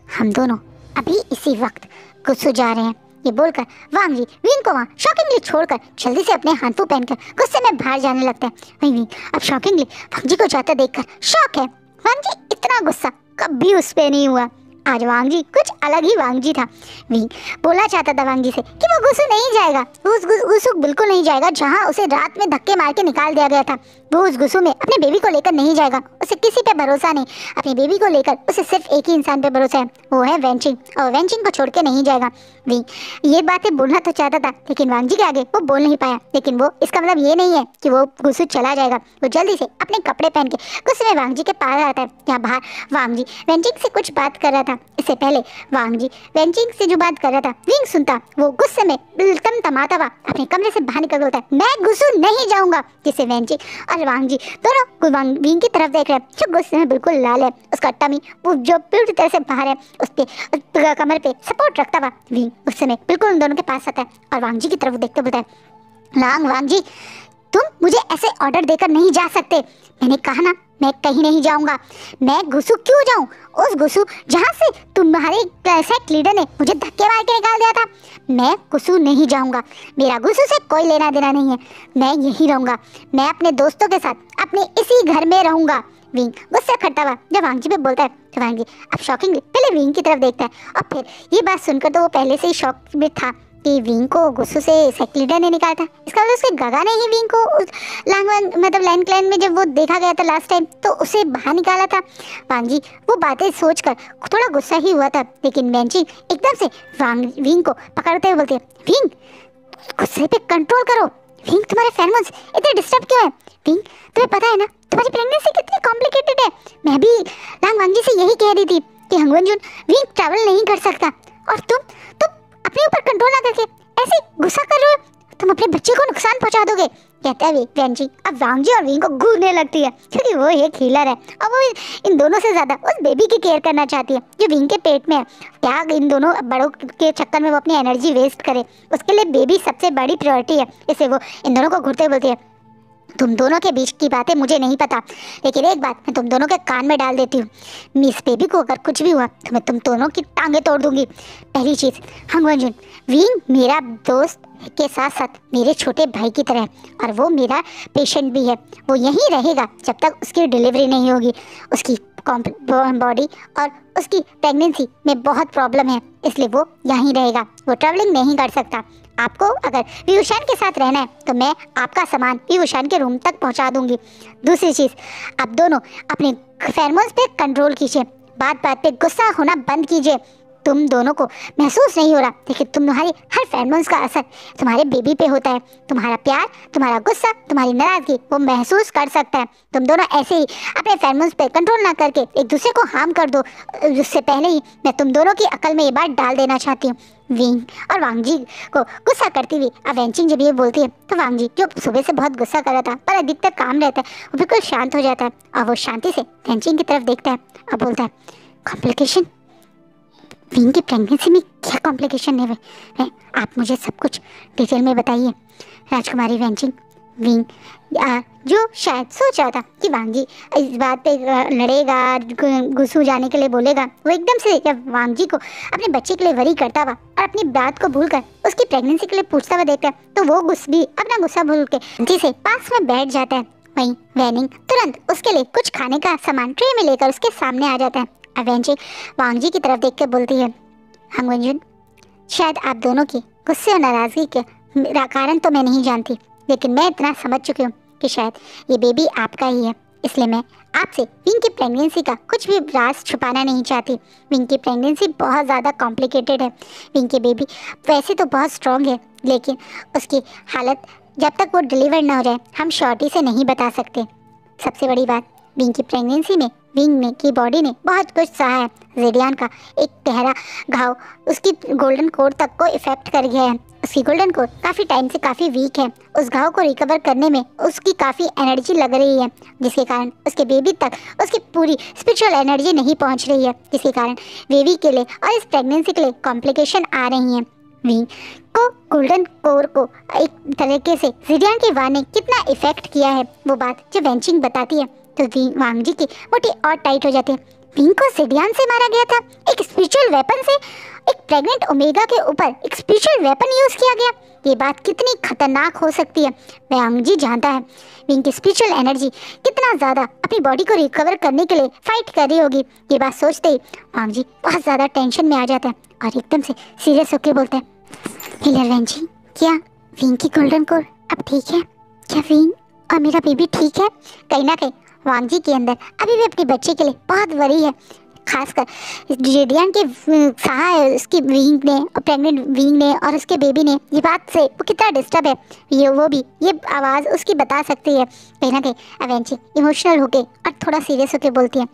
हम दोनों अभी इसी वक्त गुस्सो जा रहे हैं। ये बोलकर वांग जी विंग को वहाँ शॉकिंगली छोड़कर जल्दी से अपने हाथों पहनकर गुस्से में बाहर जाने लगता है। वहीं विंग अब शॉकिंगली वांग जी को जाता देखकर शॉक है। वांग जी इतना गुस्सा कभी उस पे नहीं हुआ। आज वांगजी कुछ अलग ही वांगजी था। विंग बोलना चाहता था वांगजी से कि वो गुस्सू नहीं जाएगा, वो उस गुस्सू बिल्कुल नहीं जाएगा जहाँ उसे रात में धक्के मार के निकाल दिया गया था। वो उस गुस्सू में अपने बेबी को लेकर नहीं जाएगा, उसे किसी पे भरोसा नहीं। अपनी बेबी को लेकर उसे सिर्फ एक ही इंसान पे भरोसा है, वो है वेंचिंग, और वेंचिंग को छोड़ के नहीं जाएगा। विंग ये बातें बोलना तो चाहता था लेकिन वांगजी के आगे वो बोल नहीं पाया। लेकिन वो इसका मतलब ये नहीं है कि वो गुस्सू चला जाएगा। वो जल्दी से अपने कपड़े पहन के गुस्से में वांगजी के पास आता है। यहाँ बाहर वांगजी वेंचिंग से कुछ बात कर रहा था। इससे पहले वांगजी वेंचिंग से जो बात कर रहा था विंग सुनता, वो गुस्से में तमतमाता हुआ अपने कमरे से बाहर निकल बोलता है, मैं गुस्सू नहीं जाऊंगा। जिससे वेंचिंग और वांगजी दोनों विंग की तरफ देख रहे हैं जो गुस्से में बिल्कुल लाल है। उसका टमी वो जो पूरी तरह से बाहर है, उसके कमर पे सपोर्ट रखता हुआ विंग उस समय बिल्कुल उन दोनों के पास आता है और वांगजी की तरफ देखते बोलता है, वांगजी तुम मुझे ऐसे ऑर्डर देकर नहीं जा सकते। मैंने कहा ना मैं कहीं नहीं जाऊंगा। मैं गुस्सू क्यों जाऊं? उस गुस्सू जहाँ से तुम्हारे सेक्ट लीडर ने मुझे धक्के मार के निकाल दिया था। मैं गुस्सू नहीं जाऊंगा, मेरा गुस्सू से कोई लेना देना नहीं है। मैं यहीं रहूंगा, मैं अपने दोस्तों के साथ अपने इसी घर में रहूंगा। विंग गुस्सा करता हुआ जब वांगजी पे बोलता है तो वांगजी अब शॉकिंगली पहले विंग की तरफ देखता है और फिर ये बात सुनकर तो वो पहले से ही शॉक में था कि विंग को गुस्सू से सेक्ट लीडर ने निकाला था। इसका मतलब उसके गगा ने ही विंग को मतलब लैंड क्लैन में जब वो देखा गया था लास्ट टाइम तो उसे बाहर निकाला था। वांगजी वो बातें सोचकर थोड़ा गुस्सा ही हुआ था, लेकिन वेंचिंग एकदम से विंग को पकड़ते हुए बोलते हैं, विंग गुस्से पे कंट्रोल करो। विंग तुम्हारे फेरोमोन्स इतने डिस्टर्ब क्यों है? विंग तुम्हें पता है ना तुम्हारी प्रेगनेंसी कितनी कॉम्प्लिकेटेड है। मैं भी वांगजी से यही कह रही थी कि हंगवनजुन विंग ट्रैवल नहीं कर सकता और तुम अपने ऊपर कंट्रोल ना करके ऐसे गुस्सा कर रहे हो, तुम अपने बच्चे को नुकसान पहुंचा दोगे। कहता है वेंचिंग अब वांगजी और विंग को घूरने लगती है क्योंकि वो एक हीलर है और वो इन दोनों से ज्यादा उस बेबी की केयर करना चाहती है जो विंग के पेट में है। क्या इन दोनों बड़ों के चक्कर में वो अपनी एनर्जी वेस्ट करे? उसके लिए बेबी सबसे बड़ी प्रायोरिटी है। इससे वो इन दोनों को घूरते बोलती है, तुम दोनों के बीच की बातें मुझे नहीं पता, लेकिन एक बात मैं तुम दोनों के कान में डाल देती हूँ, मिस बेबी को अगर कुछ भी हुआ तो मैं तुम दोनों की टांगे तोड़ दूंगी। पहली चीज़ हंगवनजुन विंग मेरा दोस्त के साथ साथ मेरे छोटे भाई की तरह है और वो मेरा पेशेंट भी है। वो यहीं रहेगा जब तक उसकी डिलीवरी नहीं होगी। उसकी बॉडी और उसकी प्रेगनेंसी में बहुत प्रॉब्लम है, इसलिए वो यहीं रहेगा, वो ट्रैवलिंग नहीं कर सकता। आपको अगर विभूषण के साथ रहना है तो मैं आपका सामान विभूषण के रूम तक पहुंचा दूंगी। दूसरी चीज़ आप दोनों अपने फेरोमोन्स पे कंट्रोल कीजिए, बात बात पे गुस्सा होना बंद कीजिए। तुम दोनों को महसूस नहीं हो रहा लेकिन तुम्हारी हर फेरोमोन्स का असर तुम्हारे बेबी पे होता है। तुम्हारा प्यार, तुम्हारा गुस्सा, तुम्हारी नाराजगी वो महसूस कर सकता है। तुम दोनों ऐसे ही अपने फेरोमोन्स पे कंट्रोल ना करके एक दूसरे को हार्म कर दो। उससे पहले ही मैं तुम दोनों की अकल में ये बात डाल देना चाहती हूँ। विंग और वांगजी को गुस्सा करती हुई अब वेंचिंग जब ये बोलती है तो वांगजी जो सुबह से बहुत गुस्सा कर रहा था पर अधिकतर काम रहता है वो बिल्कुल शांत हो जाता है और वो शांति से वेंचिंग की तरफ देखता है और बोलता है, कॉम्प्लिकेशन? विंग की प्रेगनेंसी में क्या कॉम्प्लिकेशन है? आप मुझे सब कुछ डिटेल में बताइए राजकुमारी वेंचिंग। विंग जो शायद सोच रहा था कि वांगजी इस बात पे लड़ेगा, गुस्सू जाने के लिए बोलेगा, वो एकदम से जब वांगजी को अपने बच्चे के लिए वरी करता हुआ और अपनी बात को भूलकर उसकी प्रेगनेंसी के लिए पूछता हुआ देखता है तो वो भी अपना गुस्सा भूल के जिसे पास में बैठ जाता है। वहीं वैनिंग तुरंत उसके लिए कुछ खाने का सामान ट्रे में लेकर उसके सामने आ जाता है। वेंचिंग वांगजी की तरफ देख कर बोलती है, हंगवनजुन शायद आप दोनों की गुस्से और नाराजगी के कारण तो मैं नहीं जानती, लेकिन मैं इतना समझ चुकी हूँ कि शायद ये बेबी आपका ही है, इसलिए मैं आपसे विंग की प्रेगनेंसी का कुछ भी राज छुपाना नहीं चाहती। विंग की प्रेगनेंसी बहुत ज़्यादा कॉम्प्लिकेटेड है। विंग की बेबी वैसे तो बहुत स्ट्रॉन्ग है लेकिन उसकी हालत जब तक वो डिलीवर ना हो जाए हम श्योरिटी से नहीं बता सकते। सबसे बड़ी बात, विंग की प्रेगनेंसी में विंग की बॉडी ने बहुत कुछ सहा है। ज़ेडियान का एक गहरा घाव उसकी गोल्डन कोर तक को इफेक्ट कर गया है। उसकी गोल्डन कोर काफ़ी टाइम से काफ़ी वीक है। उस घाव को रिकवर करने में उसकी काफ़ी एनर्जी लग रही है, जिसके कारण उसके बेबी तक उसकी पूरी स्पिरिचुअल एनर्जी नहीं पहुंच रही है, जिसके कारण बेबी के लिए और इस प्रेगनेंसी के लिए कॉम्प्लिकेशन आ रही हैं। विंग को गोल्डन कोर को एक तरीके से ज़ेडियान की वार ने कितना इफेक्ट किया है वो बात जब वेंचिंग बताती है तो वांगजी की मुट्ठी और टाइट हो जाती है। विंग को सिडियान से मारा गया था, एक स्पिरिचुअल वेपन से। एक प्रेग्नेंट ओमेगा के ऊपर एक स्पिरिचुअल वेपन यूज किया गया। ये बात कितनी खतरनाक हो सकती है वांग जी जानता है। विंग की स्पिरिचुअल एनर्जी कितना ज़्यादा अपनी बॉडी को रिकवर करने के लिए फाइट कर रही होगी। ये बात सोचते ही वांग जी बहुत ज़्यादा टेंशन में आ जाता है और एकदम से सीरियस होकर बोलते हैं, हीलर वैन जी, क्या विंग की गोल्डन कोर अब ठीक है? क्या विंग और मेरा बेबी ठीक है? कहीं ना कहीं वांग जी के अंदर अभी भी अपने बच्चे के लिए बहुत वरी है। खासकर जेडियन के सहाय उसकी विंग ने और प्रेग्नेंट विंग ने और उसके बेबी ने, ये बात से वो कितना डिस्टर्ब है ये आवाज़ उसकी बता सकती है। कहीं ना कहीं अवेंची इमोशनल होके और थोड़ा सीरियस होके बोलती है,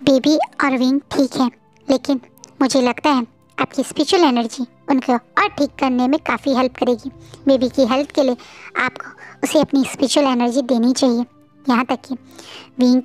बेबी और विंग ठीक है, लेकिन मुझे लगता है आपकी स्पिरिचुअल एनर्जी उनको और ठीक करने में काफ़ी हेल्प करेगी। बेबी की हेल्प के लिए आपको उसे अपनी स्पिरिचुअल एनर्जी देनी चाहिए। यहाँ तक कि विंग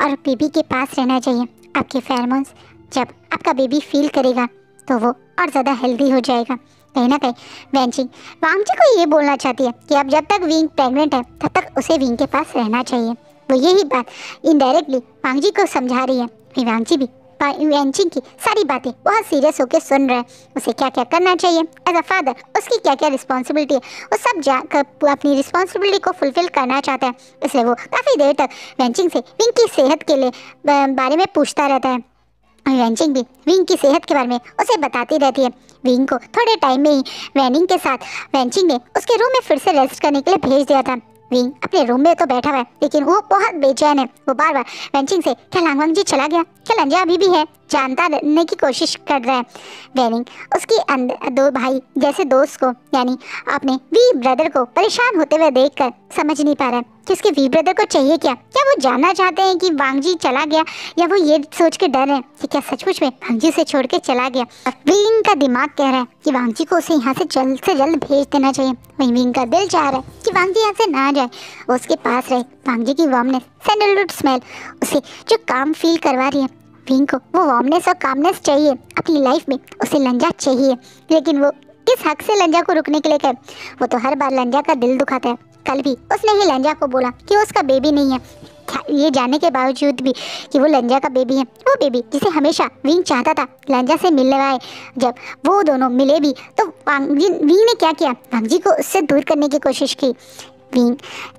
और बेबी के पास रहना चाहिए। आपके फेरोमोन्स जब आपका बेबी फील करेगा तो वो और ज़्यादा हेल्दी हो जाएगा। कहीं ना कहीं वांग जी को ये बोलना चाहती है कि अब जब तक विंग प्रेग्नेंट है तब तक उसे विंग के पास रहना चाहिए। वो यही बात इनडायरेक्टली वांग जी को समझा रही है। वांग जी भी वेंचिंग की सारी बातें बहुत सीरियस होकर सुन रहे हैं। उसे क्या क्या करना चाहिए एज अ फादर, उसकी क्या क्या रिस्पॉन्सिबिलिटी है, वो सब जाकर अपनी रिस्पॉन्सिबिलिटी को फुलफिल करना चाहता है। इसलिए वो काफ़ी देर तक वेंचिंग से विंग की सेहत के लिए बारे में पूछता रहता है। वेंचिंग भी विंग की सेहत के बारे में उसे बताती रहती है। विंग को थोड़े टाइम में ही वेनिंग के साथ वेंचिंग ने उसके रूम में फिर से रेस्ट करने के लिए भेज दिया था। विंग अपने रूम में तो बैठा हुआ है लेकिन वो बहुत बेचैन है। वो बार बार वेंचिंग से क्या लांगवांग जी चला गया, क्या लंजा अभी भी है, जानता रहने की कोशिश कर रहा है। वेनिंग उसकी दो भाई जैसे दोस्त को यानी अपने वी ब्रदर को परेशान होते हुए देखकर समझ नहीं पा रहा है कि उसके वी ब्रदर को चाहिए क्या। क्या वो जानना चाहते हैं कि वांग जी चला गया या वो ये सोच के डर है कि क्या सचमुच में वांग जी से छोड़ के चला गया। विंग का दिमाग कह रहा है कि वांग जी को उसे यहाँ से जल्द भेज देना चाहिए। वहीं विंग का दिल चाह रहा है कि वांग जी यहाँ से ना जाए, उसके पास रहे। वांग जी की वार्मनेस, सैंडलवुड स्मेल उसे जो काम फील करवा रही है। विंग को वो वार्मनेस और कामनेस चाहिए अपनी लाइफ में। उसे लंजा चाहिए, लेकिन वो किस हक से लंजा को रुकने के लिए कहे? वो तो हर बार लंजा का दिल दुखाता है। कल भी उसने ही लंजा को बोला कि उसका बेबी नहीं है, ये जानने के बावजूद भी कि वो लंजा का बेबी है। वो बेबी जिसे हमेशा विंग चाहता था लंजा से मिलने आए। जब वो दोनों मिले भी तो विंग ने क्या किया? वांग जी को उससे दूर करने की कोशिश की। विंग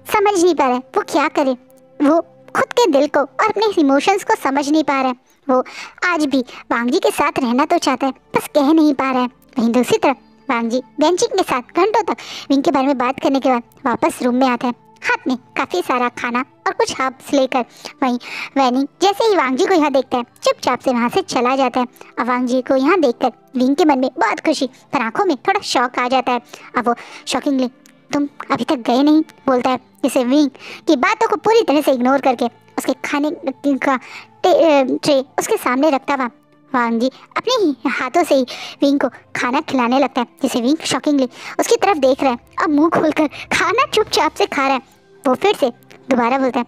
समझ नहीं पा रहा है वो क्या करे। वो खुद के दिल को और अपने इमोशंस को समझ नहीं पा रहा है। वो आज भी वांग जी के साथ रहना तो चाहता है, बस कह नहीं पा रहा है। वहीं दूसरी तरफ वांग जी वेंचिंग के साथ घंटों तक विंग के बारे में बात करने के बाद वापस रूम में आता है, हाथ में काफ़ी सारा खाना और कुछ हर्ब्स लेकर। वहीं वेनिंग जैसे ही वांग जी को यहाँ देखता है चुपचाप से वहाँ से चला जाता है। और वांग जी को यहाँ देखकर विंग के मन में बहुत खुशी पर आंखों में थोड़ा शौक आ जाता है। अब वो शॉकिंगली, तुम अभी तक गए नहीं, बोलता है, जिसे विंग की बातों को पूरी तरह से इग्नोर करके उसके खाने का ट्रे उसके सामने रखता हुआ वांग जी अपने ही हाथों से ही विंग को खाना खिलाने लगता है। जिसे विंग शॉकिंगली उसकी तरफ देख रहा है और मुंह खोलकर खाना चुपचाप से खा रहा है। वो फिर से दोबारा बोलता है,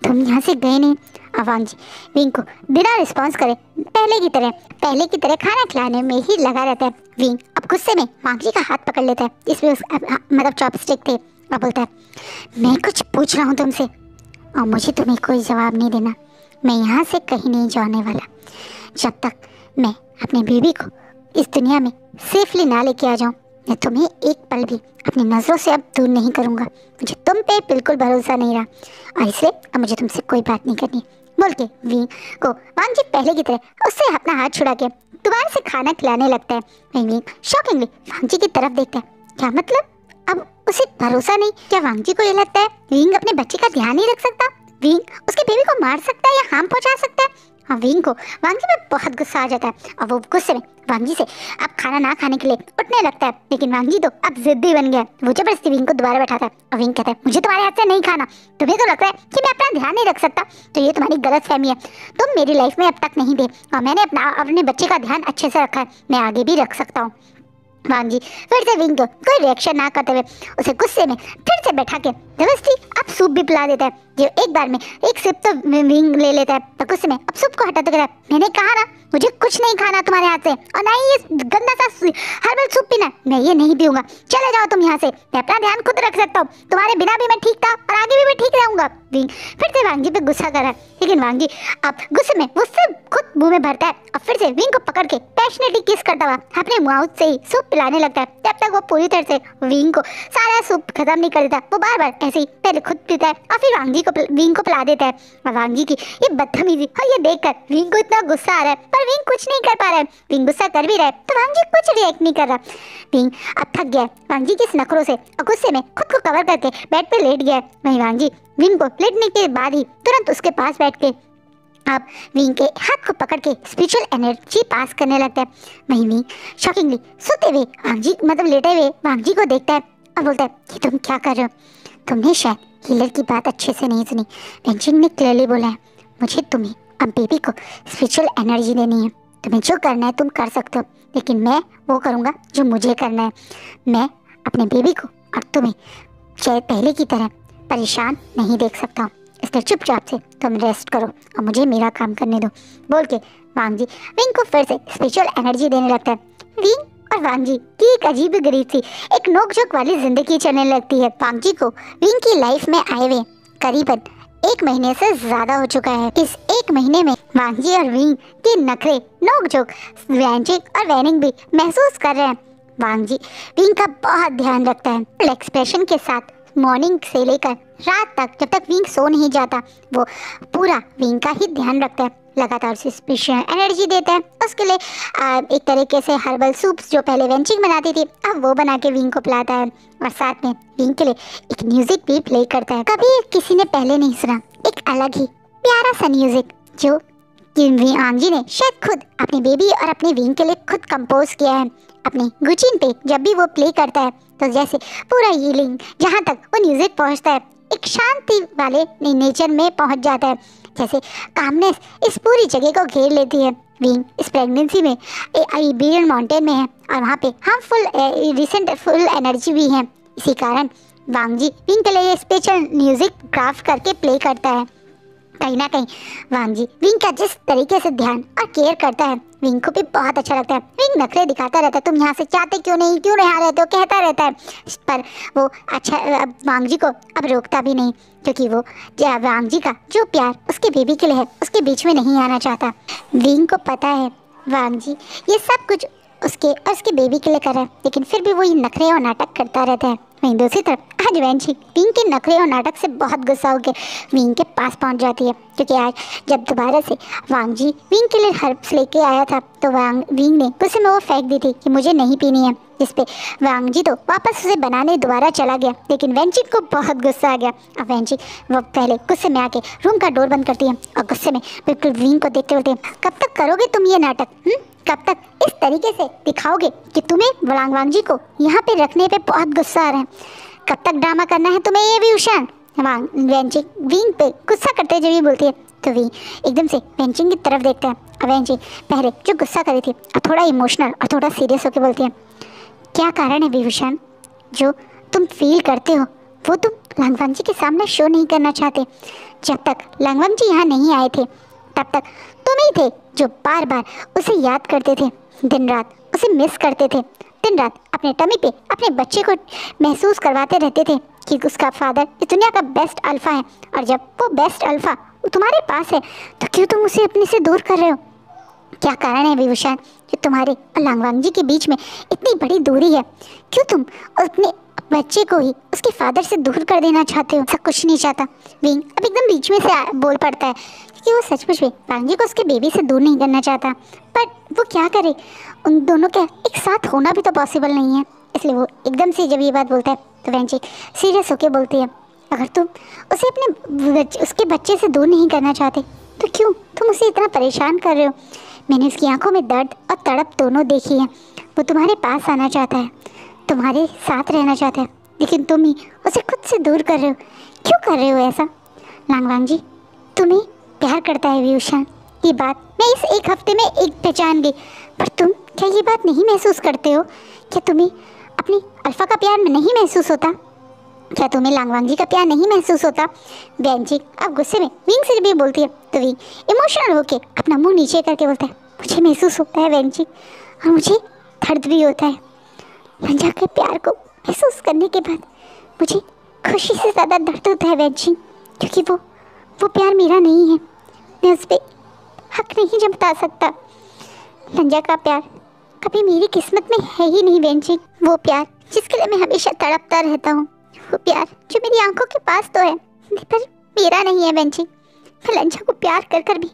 तुम यहाँ से गए नहीं। और वांग जी विंग को बिना रिस्पॉन्स करे पहले की तरह खाना खिलाने में ही लगा रहता है। विंग अब गुस्से में वांग जी का हाथ पकड़ लेता है, इसमें मतलब चॉपस्टिक थे, और बोलता है, मैं कुछ पूछ रहा हूँ तुमसे और मुझे तुम्हें कोई जवाब नहीं देना। मैं यहाँ से कहीं नहीं जाने वाला जब तक मैं अपने बेबी को इस दुनिया में सेफली ना लेके आ जाऊँ। मैं तुम्हें एक पल भी अपनी नज़रों से अब दूर नहीं करूँगा। मुझे तुम पे बिल्कुल भरोसा नहीं रहा और इसलिए अब मुझे तुमसे कोई बात नहीं करनी, बोल के विंग को वांग जी पहले की तरह उससे अपना हाथ छुड़ा के दोबारा से खाना खिलाने लगता है। विंग शॉकिंगली वांग जी की तरफ देखता है। क्या मतलब? अब उसे भरोसा नहीं? क्या वांग जी को ये लगता है विंग अपने बच्चे का ध्यान नहीं रख सकता? विंग उसके बेबी को मार सकता है या हार्म पहुंचा सकता है? हाँ, विंग को वांग जी में बहुत गुस्सा आ जाता है और वो गुस्से में वांग जी से अब खाना ना खाने के लिए उठने लगता है। लेकिन वांग जी तो अब जिद्दी बन गया। वो जबरदस्ती विंग को दोबारा बैठाता है और विंग कहता है, मुझे तुम्हारे हाथ से नहीं खाना। तुम्हें तो लगता है कि मैं अपना ध्यान नहीं रख सकता, तो ये तुम्हारी गलत फहमी है। तुम मेरी लाइफ में अब तक नहीं थे और मैंने अपने बच्चे का ध्यान अच्छे से रखा है, मैं आगे भी रख सकता हूँ। वांग जी फिर से विंग को कोई रिएक्शन ना करते हुए उसे गुस्से में फिर से बैठा के जबरदस्ती अब सूप भी पिला देता है। जो एक बार में एक सिप तो विंग ले लेता है, तो गुस्से में अब सूप को हटाते कहता है, मैंने कहा ना मुझे कुछ नहीं खाना तुम्हारे हाथ से, और ना ही ये गंदा सा हर्बल सूप पीना, मैं ये नहीं पीऊंगा, चले जाओ तुम यहाँ से, मैं अपना ध्यान खुद रख सकता हूँ, तुम्हारे बिना भी मैं ठीक था और आगे भी मैं ठीक रहूंगा। विंग फिर से वांग जी पे गुस्सा कर रहा है, लेकिन वांग जी अब गुस्से में वो सिर्फ खुद मुंह में भरता है और फिर से विंग को पकड़ के पैशनेटली किस करता हुआ अपने माउथ से ही सूप पिलाने लगता है, जब तक वो पूरी तरह से विंग को सारा सूप खत्म नहीं कर देता। वो बार बार ऐसे ही पहले खुद पीता है और फिर वांग जी को विंग को पिला देता है। और वांग जी की ये बदतमीजी और ये देखकर विंग को इतना गुस्सा आ रहा है, पर विंग कुछ नहीं कर पा रहा है। विंग गुस्सा कर भी रहा है तो वांग जी कुछ रिएक्ट नहीं कर रहा। विंग अब थक गया है वांग जी के इस नखरों से और गुस्से में खुद को कवर करके बेड पे लेट गया है। वहीं वांग जी विंग को लेटने के बाद ही तुरंत उसके पास बैठ के अब विंग के हाथ को पकड़ के स्पिरिचुअल एनर्जी पास करने लगता है। वहीं विंग शॉकिंगली सोते हुए वांग जी मतलब लेटे हुए वांग जी को देखता है और बोलता है कि तुम क्या कर रहे हो, तुमने शायद हीलर की बात अच्छे से नहीं सुनी। वेंचिंग ने क्लियरली बोला है मुझे तुम्हें अब बेबी को स्पिरिचुअल एनर्जी देनी है, तुम्हें जो करना है तुम कर सकते हो, लेकिन मैं वो करूँगा जो मुझे करना है। मैं अपने बेबी को और तुम्हें चाहे पहले की तरह परेशान नहीं देख सकता हूँ, इसलिए चुपचाप से तुम रेस्ट करो और मुझे मेरा काम करने दो, बोल के वांग जी विंग को फिर से स्पिरिचुअल एनर्जी देने लगता है। विंग और वांग जी की एक अजीब गरीब सी एक नोकझोंक वाली जिंदगी चलने लगती है। वांग जी को विंग की लाइफ में आए हुए करीबन 1 महीने से ज्यादा हो चुका है। इस 1 महीने में वांग जी और विंग के नखरे, नोकझोंक, वैंचिंग और वैनिंग भी महसूस कर रहे हैं। वांग जी विंग का बहुत ध्यान रखता है, एक्सप्रेशन के साथ मॉर्निंग से लेकर रात तक, जब तक विंग सो नहीं जाता वो पूरा विंग का ही ध्यान रखता है, लगातार उसे स्पेशल एनर्जी देता है। उसके लिए एक तरीके से हर्बल सूप्स जो पहले वेंचिंग बनाती थी अब वो बना के विंग को पिलाता है, और साथ में विंग के लिए एक म्यूजिक भी प्ले करता है। कभी किसी ने पहले नहीं सुना एक अलग ही प्यारा सा म्यूजिक जो वांग जी ने शायद खुद अपनी बेबी और अपने विंग के लिए खुद कंपोज किया है। अपनी गुचिन पे जब भी वो प्ले करता है तो जैसे पूरा हीलिंग जहाँ तक वो म्यूजिक पहुँचता है एक शांति वाले नेचर में पहुँच जाता है, जैसे कामनेस इस पूरी जगह को घेर लेती है। विंग इस प्रेगनेंसी में आइबेरियन माउंटेन में है और वहाँ पे हार्मफुल रिसेंट फुल एनर्जी भी है, इसी कारण वांग जी विंग के लिए स्पेशल म्यूजिक क्राफ्ट करके प्ले करता है। कहीं ना कहीं वांग जी विंग का जिस तरीके से ध्यान और केयर करता है विंग को भी बहुत अच्छा लगता है। विंग नखरे दिखाता रहता है, तुम यहाँ से चाहते क्यों नहीं आ रहे हो, कहता रहता है, पर वो अच्छा वांग जी को अब रोकता भी नहीं, क्योंकि वो वांग जी का जो प्यार उसके बेबी के लिए है उसके बीच में नहीं आना चाहता। विंग को पता है वांग जी ये सब कुछ उसके और उसके बेबी के लिए कर रहा है, लेकिन फिर भी वो ये नखरे और नाटक करता रहता है। वहीं दूसरी तरफ आज वेंचिंग विंग के नखरे और नाटक से बहुत गुस्सा होकर विंग के पास पहुंच जाती है, क्योंकि आज जब दोबारा से वांग जी विंग के लिए हर्ब्स लेके आया था तो विंग ने गुस्से में वो फेंक दी थी कि मुझे नहीं पीनी है, जिस पे वांग जी तो वापस उसे बनाने दोबारा चला गया, लेकिन वेंचिंग को बहुत गुस्सा आ गया। अब वेंचिंग वो पहले गुस्से में आके रूम का डोर बंद करती है और गुस्से में बिल्कुल विंग को देखते बोलते हैं, कब तक करोगे तुम ये नाटक, कब तक इस तरीके से दिखाओगे कि तुम्हें वांग जी को यहाँ पे रखने पे बहुत गुस्सा आ रहा है, कब तक ड्रामा करना है तुम्हें ये भी उशान। वेंचिंग विंग पे गुस्सा करते हुए बोलती है तो विंग एकदम से वेंचिंग की तरफ देखता है और वेंचिंग पहले जो गुस्सा करी थी और थोड़ा इमोशनल और थोड़ा सीरियस होकर बोलती है, क्या कारण है विभूषण जो तुम फील करते हो वो तुम लांगवांग जी के सामने शो नहीं करना चाहते। जब तक लांगवांग जी यहाँ नहीं आए थे तब तक तुम ही थे जो बार बार उसे याद करते थे, दिन रात उसे मिस करते थे, दिन रात अपने टमी पे अपने बच्चे को महसूस करवाते रहते थे कि उसका फादर इस दुनिया का बेस्ट अल्फा है, और जब वो बेस्ट अल्फा तुम्हारे पास है तो क्यों तुम उसे अपने से दूर कर रहे हो। क्या कारण है विभूषण कि तुम्हारे और लांगवांग जी के बीच में इतनी बड़ी दूरी है, क्यों तुम अपने बच्चे को ही उसके फादर से दूर कर देना चाहते हो। सब कुछ नहीं चाहता। विंग अब एकदम बीच में से बोल पड़ता है कि वो सचमुच में वांग जी को उसके बेबी से दूर नहीं करना चाहता, पर वो क्या करे, उन दोनों का एक साथ होना भी तो पॉसिबल नहीं है। इसलिए वो एकदम से जब ये बात बोलता है तो वेंची सीरियस होकर बोलती है, अगर तुम उसे उसके बच्चे से दूर नहीं करना चाहते तो क्यों तुम उसे इतना परेशान कर रहे हो। मैंने उसकी आंखों में दर्द और तड़प दोनों देखी है। वो तुम्हारे पास आना चाहता है, तुम्हारे साथ रहना चाहता है, लेकिन तुम ही उसे खुद से दूर कर रहे हो। क्यों कर रहे हो ऐसा। लांगवांग जी तुम्हें प्यार करता है विभूषण, ये बात मैं इस एक हफ्ते में पहचान गई, पर तुम क्या ये बात नहीं महसूस करते हो? क्या तुम्हें अपनी अल्फा का प्यार नहीं महसूस होता? क्या तुम्हें लांगवांग जी का प्यार नहीं महसूस होता? वेंचिंग अब गुस्से में विंग से भी बोलती है तो विंग इमोशनल होके अपना मुंह नीचे करके बोलता है मुझे महसूस होता है वेंचिंग, और मुझे दर्द भी होता है। लंजा के प्यार को महसूस करने के बाद मुझे खुशी से ज़्यादा दर्द होता है वेंचिंग, क्योंकि वो प्यार मेरा नहीं है, मैं उस पर हक नहीं जता सकता। लंजा का प्यार कभी मेरी किस्मत में है ही नहीं वेंचिंग, वो प्यार जिसके लिए मैं हमेशा तड़पता रहता हूँ, वो प्यार जो मेरी आंखों के पास तो है पर मेरा नहीं है वेंचिंग। मैं लंजा को प्यार कर कर भी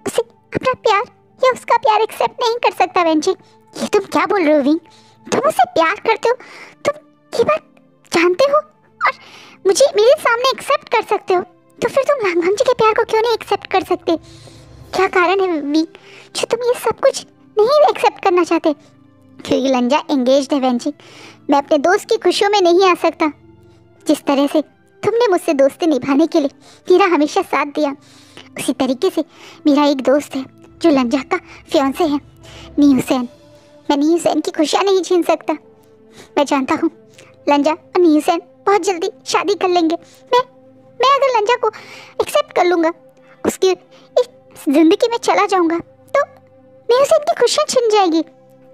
उसे अपना प्यार या उसका प्यार एक्सेप्ट नहीं कर सकता वेंचिंग। ये तुम क्या बोल रहे हो विंग? तुम उसे प्यार करते हो, तुम ये बात जानते हो और मुझे मेरे सामने एक्सेप्ट कर सकते हो, तो फिर तुम लांगवांग जी के प्यार को क्यों नहीं एक्सेप्ट कर सकते? क्या कारण है विंग जो तुम ये सब कुछ नहीं एक्सेप्ट करना चाहते? क्योंकि लंजा एंगेज्ड है वेंचिंग, मैं अपने दोस्त की खुशियों में नहीं आ सकता। जिस तरह से तुमने मुझसे दोस्ती निभाने के लिए मेरा हमेशा साथ दिया, उसी तरीके से मेरा एक दोस्त है जो लंजा का फियांसे है, नी हुसैन। मैं नी हुसैन की खुशियाँ नहीं छीन सकता। मैं जानता हूँ लंजा और नी हुसैन बहुत जल्दी शादी कर लेंगे। मैं अगर लंजा को एक्सेप्ट कर लूँगा, उसकी इस जिंदगी में चला जाऊँगा, तो नी हुसैन की खुशियाँ छिन जाएगी।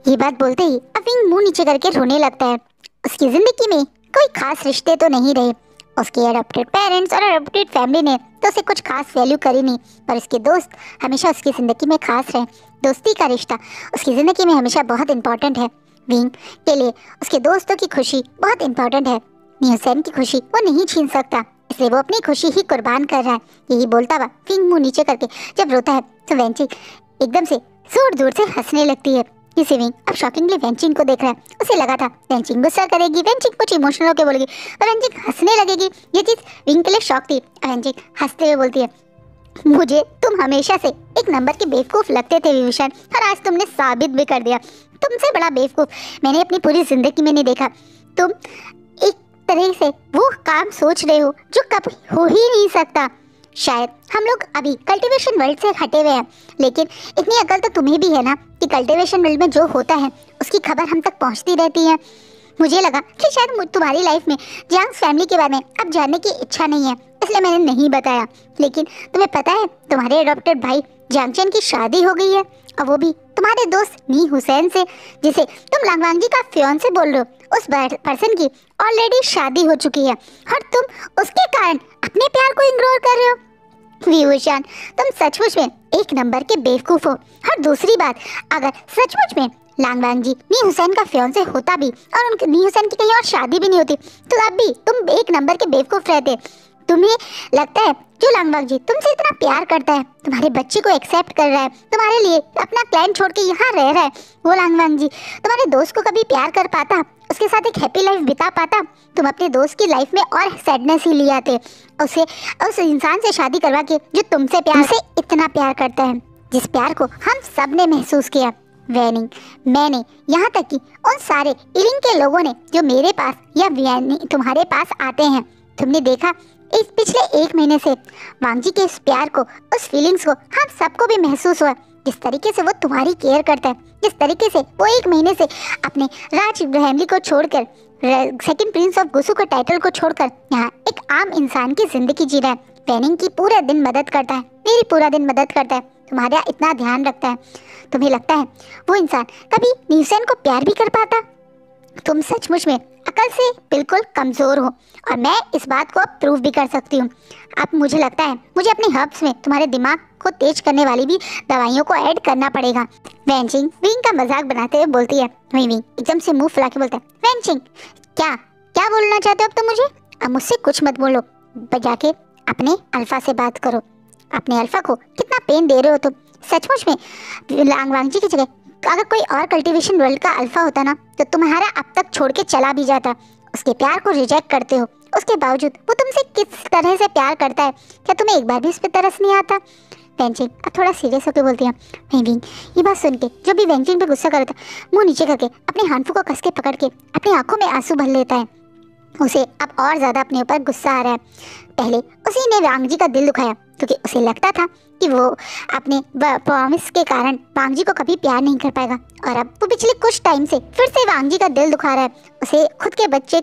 ये बात बोलते ही अविंग मुंह नीचे करके रोने लगता है। उसकी ज़िंदगी में कोई खास रिश्ते तो नहीं रहे, उसके अडॉप्टेड पेरेंट्स और अडॉप्टेड फैमिली ने तो उसे कुछ खास वैल्यू करी नहीं, पर उसके दोस्त हमेशा उसकी ज़िंदगी में खास रहे। दोस्ती का रिश्ता उसकी ज़िंदगी में हमेशा बहुत इंपॉर्टेंट है। विंग के लिए उसके दोस्तों की खुशी बहुत इंपॉर्टेंट है। नी हुसैन की खुशी वो नहीं छीन सकता, इसलिए वो अपनी खुशी ही कुर्बान कर रहा है। यही बोलता हुआ विंग मुंह नीचे करके जब रोता है तो वेंचिंग एकदम से जोर जोर से हंसने लगती है। इसी विंग अब शॉकिंगली वेंचिंग को देख रहा है। उसे लगा था वेंचिंग गुस्सा करेगी, वेंचिंग कुछ इमोशनल होकर बोलेगी और वेंचिंग हंसने लगेगी। ये चीज़ विंग के लिए शॉक थी। वेंचिंग हंसते हुए बोलती है मुझे तुम हमेशा से एक नंबर के बेवकूफ़ लगते थे विभूषण, और आज तुमने साबित भी कर दिया। तुमसे बड़ा बेवकूफ़ मैंने अपनी पूरी जिंदगी में नहीं देखा। तुम एक तरह से वो काम सोच रहे हो जो कभी हो ही नहीं सकता। शायद हम लोग अभी कल्टीवेशन वर्ल्ड से हटे हुए हैं, लेकिन इतनी अकल तो तुम्हें भी है ना कि कल्टीवेशन वर्ल्ड में जो होता है उसकी खबर हम तक पहुंचती रहती है। मुझे लगा कि शायद तुम्हारी लाइफ में जियांग फैमिली के बारे में अब जानने की इच्छा नहीं है, इसलिए मैंने नहीं बताया। लेकिन तुम्हें पता है तुम्हारे अडॉप्टेड भाई जियांगचन की शादी हो गई है, और वो भी तुम्हारे दोस्त नी हुसैन से, जिसे तुम लांगवांग जी का फियांसे बोल रहे हो। उस पर्सन की ऑलरेडी शादी हो चुकी है और तुम उसके कारण अपने प्यार को इग्नोर कर रहे हो। विभूषण तुम सचमुच में एक नंबर के बेवकूफ हो। और दूसरी बात, अगर सचमुच में लांगवांग जी नी हुसैन का फियांसे होता भी और उनके नी हुसैन की कहीं और शादी भी नहीं होती, तो अब भी तुम एक नंबर के बेवकूफ रहते। तुम्हें लगता है जो लांगवांग जी तुमसे इतना प्यार करता है, तुम्हारे बच्चे को एक्सेप्ट कर रहा है, तुम्हारे लिए अपना क्लैन छोड़ के यहाँ रह रहा है, वो लांगवांग जी तुम्हारे दोस्त को कभी प्यार कर पाता, उसके साथ एक हैप्पी लाइफ बिता पाता? तुम अपने दोस्त की लाइफ में और सैडनेस ही ले आते, उसे उस इंसान से शादी करवा के जो तुमसे इतना प्यार करता है, जिस प्यार को हम सब ने महसूस किया। वैनिंग, मैंने, यहाँ तक कि उन सारे इलिंग के लोगों ने जो मेरे पास या तुम्हारे पास आते हैं। तुमने देखा इस पिछले 1 महीने से वांग जी के इस प्यार को, उस फीलिंग्स को हम सबको भी महसूस हुआ। जिस तरीके से वो तुम्हारी केयर करता है, जिस तरीके से वो 1 महीने से अपने राज फैमिली को छोड़कर, सेकंड प्रिंस ऑफ गुसु के टाइटल को छोड़कर यहाँ एक आम इंसान की जिंदगी जी रहा है। वैनिंग की पूरा दिन मदद करता है, मेरी पूरा दिन मदद करता है, तुम्हारा इतना ध्यान रखता है। तुम्हें लगता है वो इंसान कभी नी हुसैन को प्यार भी कर पाता? तुम सचमुच में अकल से बिल्कुल कमज़ोर हो, और मैं इस बात को अब प्रूव भी कर सकती हूँ। अब मुझे लगता है मुझे अपने हर्ब्स में तुम्हारे दिमाग को तेज करने वाली भी दवाइयों को ऐड करना पड़ेगा। वेंचिंग विंग का मजाक बनाते हुए बोलती है। विंग एकदम से मुंह फुला के बोलता है, वेंचिंग क्या क्या बोलना चाहते हो अब तुम मुझे? अब मुझसे कुछ मत बोलो, जाके अपने अल्फा से बात करो। अपने अल्फा को कितना पेन दे रहे हो तुम। सचमुच में लांगवांग जी की जगह अगर कोई और कल्टीवेशन वर्ल्ड का अल्फा होता ना, तो तुम्हारा अब तक छोड़ के चला भी जाता। उसके प्यार को रिजेक्ट करते हो, उसके बावजूद वो तुमसे किस तरह से प्यार करता है, क्या तुम्हें एक बार भी उस पर तरस नहीं आता? वेंचिंग अब थोड़ा सीरियस होकर बोलती है। विंग ये बात सुन के जो भी वेंचिंग पे गुस्सा करता, मुंह नीचे करके अपने हाथों को कस के पकड़ के अपनी आंखों में आंसू भर लेता है। उसे अब और ज़्यादा अपने ऊपर गुस्सा आ रहा है। पहले उसी ने वांग जी का दिल दुखाया, क्योंकि उसे लगता था कि वो अपने प्रॉमिस के कारण वांग जी को कभी प्यार नहीं कर पाएगा। और अब वो पिछले कुछ टाइम से फिर से वांग जी का दिल दुखा रहा है, उसे खुद के बच्चे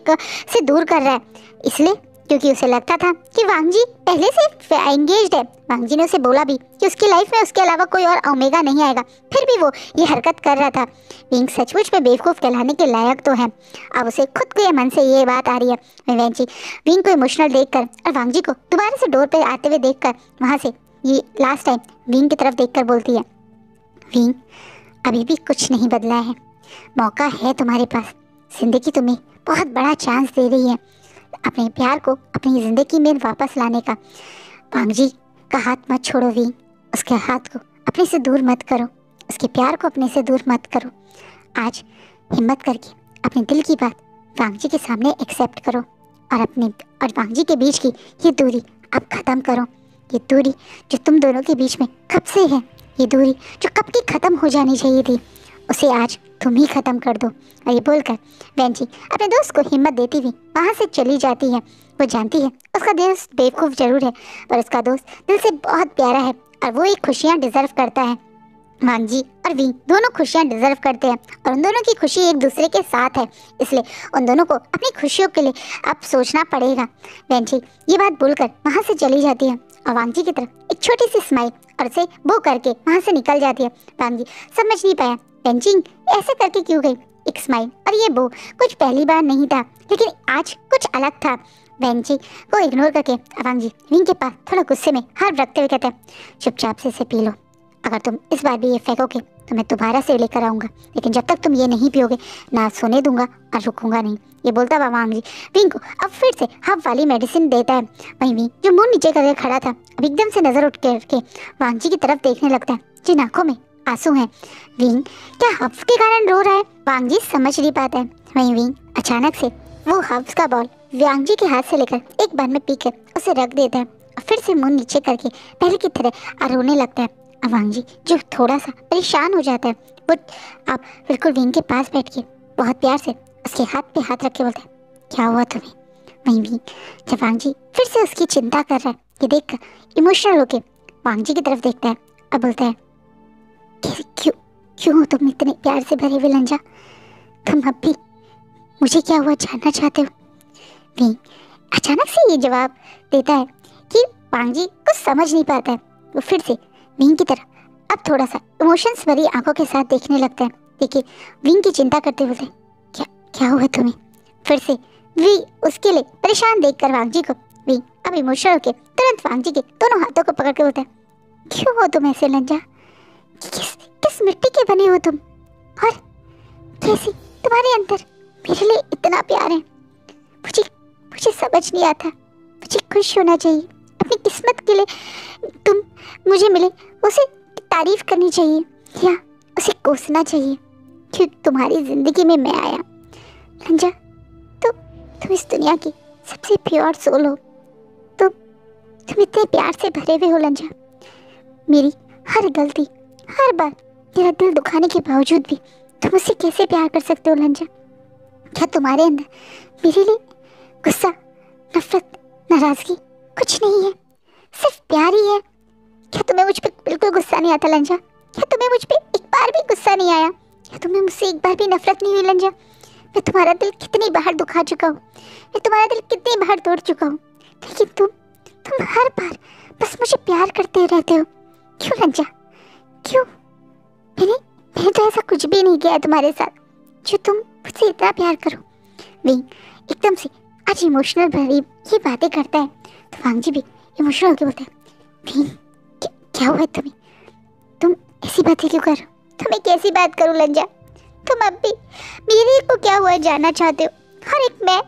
से दूर कर रहा है, इसलिए क्योंकि उसे लगता था कि वांग जी पहले से एंगेज्ड है। वांग जी ने उसे बोला भी कि उसकी लाइफ में उसके अलावा कोई और ओमेगा नहीं आएगा, फिर भी वो ये हरकत कर रहा था। विंग सचमुच में बेवकूफ़ कहलाने के लायक तो है। अब उसे खुद के मन से ये बात आ रही है। वेंची विंग को इमोशनल देखकर और वांग जी को दोबारा से डोर पे आते हुए देखकर वहाँ से ये लास्ट टाइम विंग की तरफ देखकर बोलती है, विंग अभी भी कुछ नहीं बदला है, मौका है तुम्हारे पास, जिंदगी तुम्हें बहुत बड़ा चांस दे रही है अपने प्यार को अपनी ज़िंदगी में वापस लाने का। वांग जी का हाथ मत छोड़ो विंग, उसके हाथ को अपने से दूर मत करो, उसके प्यार को अपने से दूर मत करो। आज हिम्मत करके अपने दिल की बात वांग जी के सामने एक्सेप्ट करो और अपने और वांग जी के बीच की ये दूरी अब ख़त्म करो। ये दूरी जो तुम दोनों के बीच में कब से है, ये दूरी जो कब की ख़त्म हो जानी चाहिए थी, उसे आज तुम ही ख़त्म कर दो। और ये बोलकर वेंची अपने दोस्त को हिम्मत देती हुई वहाँ से चली जाती है। वो जानती है उसका दोस्त बेवकूफ़ जरूर है, पर उसका दोस्त दिल से बहुत प्यारा है और वो एक खुशियाँ डिजर्व करता है। वांग जी और विंग दोनों खुशियाँ डिजर्व करते हैं और उन दोनों की खुशी एक दूसरे के साथ है, इसलिए उन दोनों को अपनी खुशियों के लिए अब सोचना पड़ेगा। वेंची ये बात बोलकर वहाँ से चली जाती है और वांग जी की तरफ एक छोटी सी स्माइल और उसे वो करके वहाँ से निकल जाती है। वांग जी समझ नहीं पाया वेंची ऐसे करके क्यों गई, एक स्माइल और ये वो कुछ पहली बार नहीं था, लेकिन आज कुछ अलग था। वेंची को इग्नोर करके वांग जी विंग के पास थोड़ा गुस्से में हाथ रखते हुए कहते हैं, चुपचाप से इसे पी लो, अगर तुम इस बार भी ये फेंकोगे तो मैं दोबारा से लेकर आऊँगा, लेकिन जब तक तुम ये नहीं पियोगे ना सोने दूंगा और रुकूंगा नहीं। ये बोलता हुआ वांग जी विंग को अब फिर से हब वाली मेडिसिन देता है। वहीं विंग जो मुंह नीचे करके खड़ा था अब एकदम से नजर उठ के वांग जी की तरफ देखने लगता है, जिन आंखों में आंसू हैं। विंग क्या हब्स के कारण रो रहा है, वांग जी समझ नहीं पाता है। वहीं विंग अचानक से वो हब्स का बॉल वांग जी के हाथ से लेकर एक बार में पीकर उसे रख देता है और फिर से मुंह नीचे करके पहले की तरह रोने लगता है। वांग जी जो थोड़ा सा परेशान हो जाता है वो अब बिल्कुल विंग के पास बैठ के बहुत प्यार से उसके हाथ पे हाथ रख के बोलता है, क्या हुआ तुम्हें। वहीं विंग जब वांग जी फिर से उसकी चिंता कर रहा है ये देखकर इमोशनल होके वांग जी की तरफ देखता है और बोलता है, क्यों हो तुम इतने प्यार से भरे हुए लंजा, तुम अब भी मुझे क्या हुआ जानना चाहते हो। विंग अचानक से ये जवाब देता है कि वांग जी कुछ समझ नहीं पाता है। वो फिर से विंग की तरफ अब थोड़ा सा इमोशंस भरी आंखों के साथ देखने लगता है। देखिए विंग की चिंता करते हुए क्या हुआ तुम्हें। फिर से वी उसके लिए परेशान देखकर वांग जी को विंग अब इमोशनल होकर तुरंत वांग जी के दोनों हाथों को पकड़ के बोलता है, क्यों हो तुम ऐसे लंजा, किस मिट्टी के बने हो तुम और कैसे तुम्हारे अंदर मेरे लिए इतना प्यार है। मुझे समझ नहीं आता, मुझे खुश होना चाहिए, अपनी किस्मत के लिए तुम मुझे मिले उसे तारीफ करनी चाहिए या उसे कोसना चाहिए, क्योंकि तुम्हारी जिंदगी में मैं आया। लंजा तुम इस दुनिया की सबसे प्योर सोल हो, तुम इतने प्यार से भरे हुए हो लंजा। मेरी हर गलती हर बार मेरा दिल दुखाने के बावजूद भी तुम मुझसे कैसे प्यार कर सकते हो लंजा। क्या तुम्हारे अंदर मेरे लिए गुस्सा नफरत नाराजगी कुछ नहीं है, सिर्फ प्यार ही है। क्या तुम्हें मुझ पे बिल्कुल गुस्सा नहीं आता लंजा, क्या तुम्हें मुझ पे एक बार भी गुस्सा नहीं आया, क्या तुम्हें मुझसे एक बार भी नफरत नहीं हुई लंजा। मैं तुम्हारा दिल कितनी बार दुखा चुका हूँ, मैं तुम्हारा दिल कितनी बार तोड़ चुका हूँ, लेकिन तुम हर बार बस मुझे प्यार करते रहते हो। क्यों लंजा, क्यों। मैंने तो ऐसा कुछ भी नहीं किया है तुम्हारे साथ जो तुम मुझसे इतना प्यार करो। विंग एकदम से आज इमोशनल भरी ये बातें करता है तो वांग जी भी इमोशनल होकर बोलता है, विंग क्या हुआ तुम्हें, तुम ऐसी बातें क्यों कर रहे हो। तुम्हें कैसी बात करूं लंजा, तुम अब भी मेरे को क्या हुआ जानना चाहते हो। हर एक मैं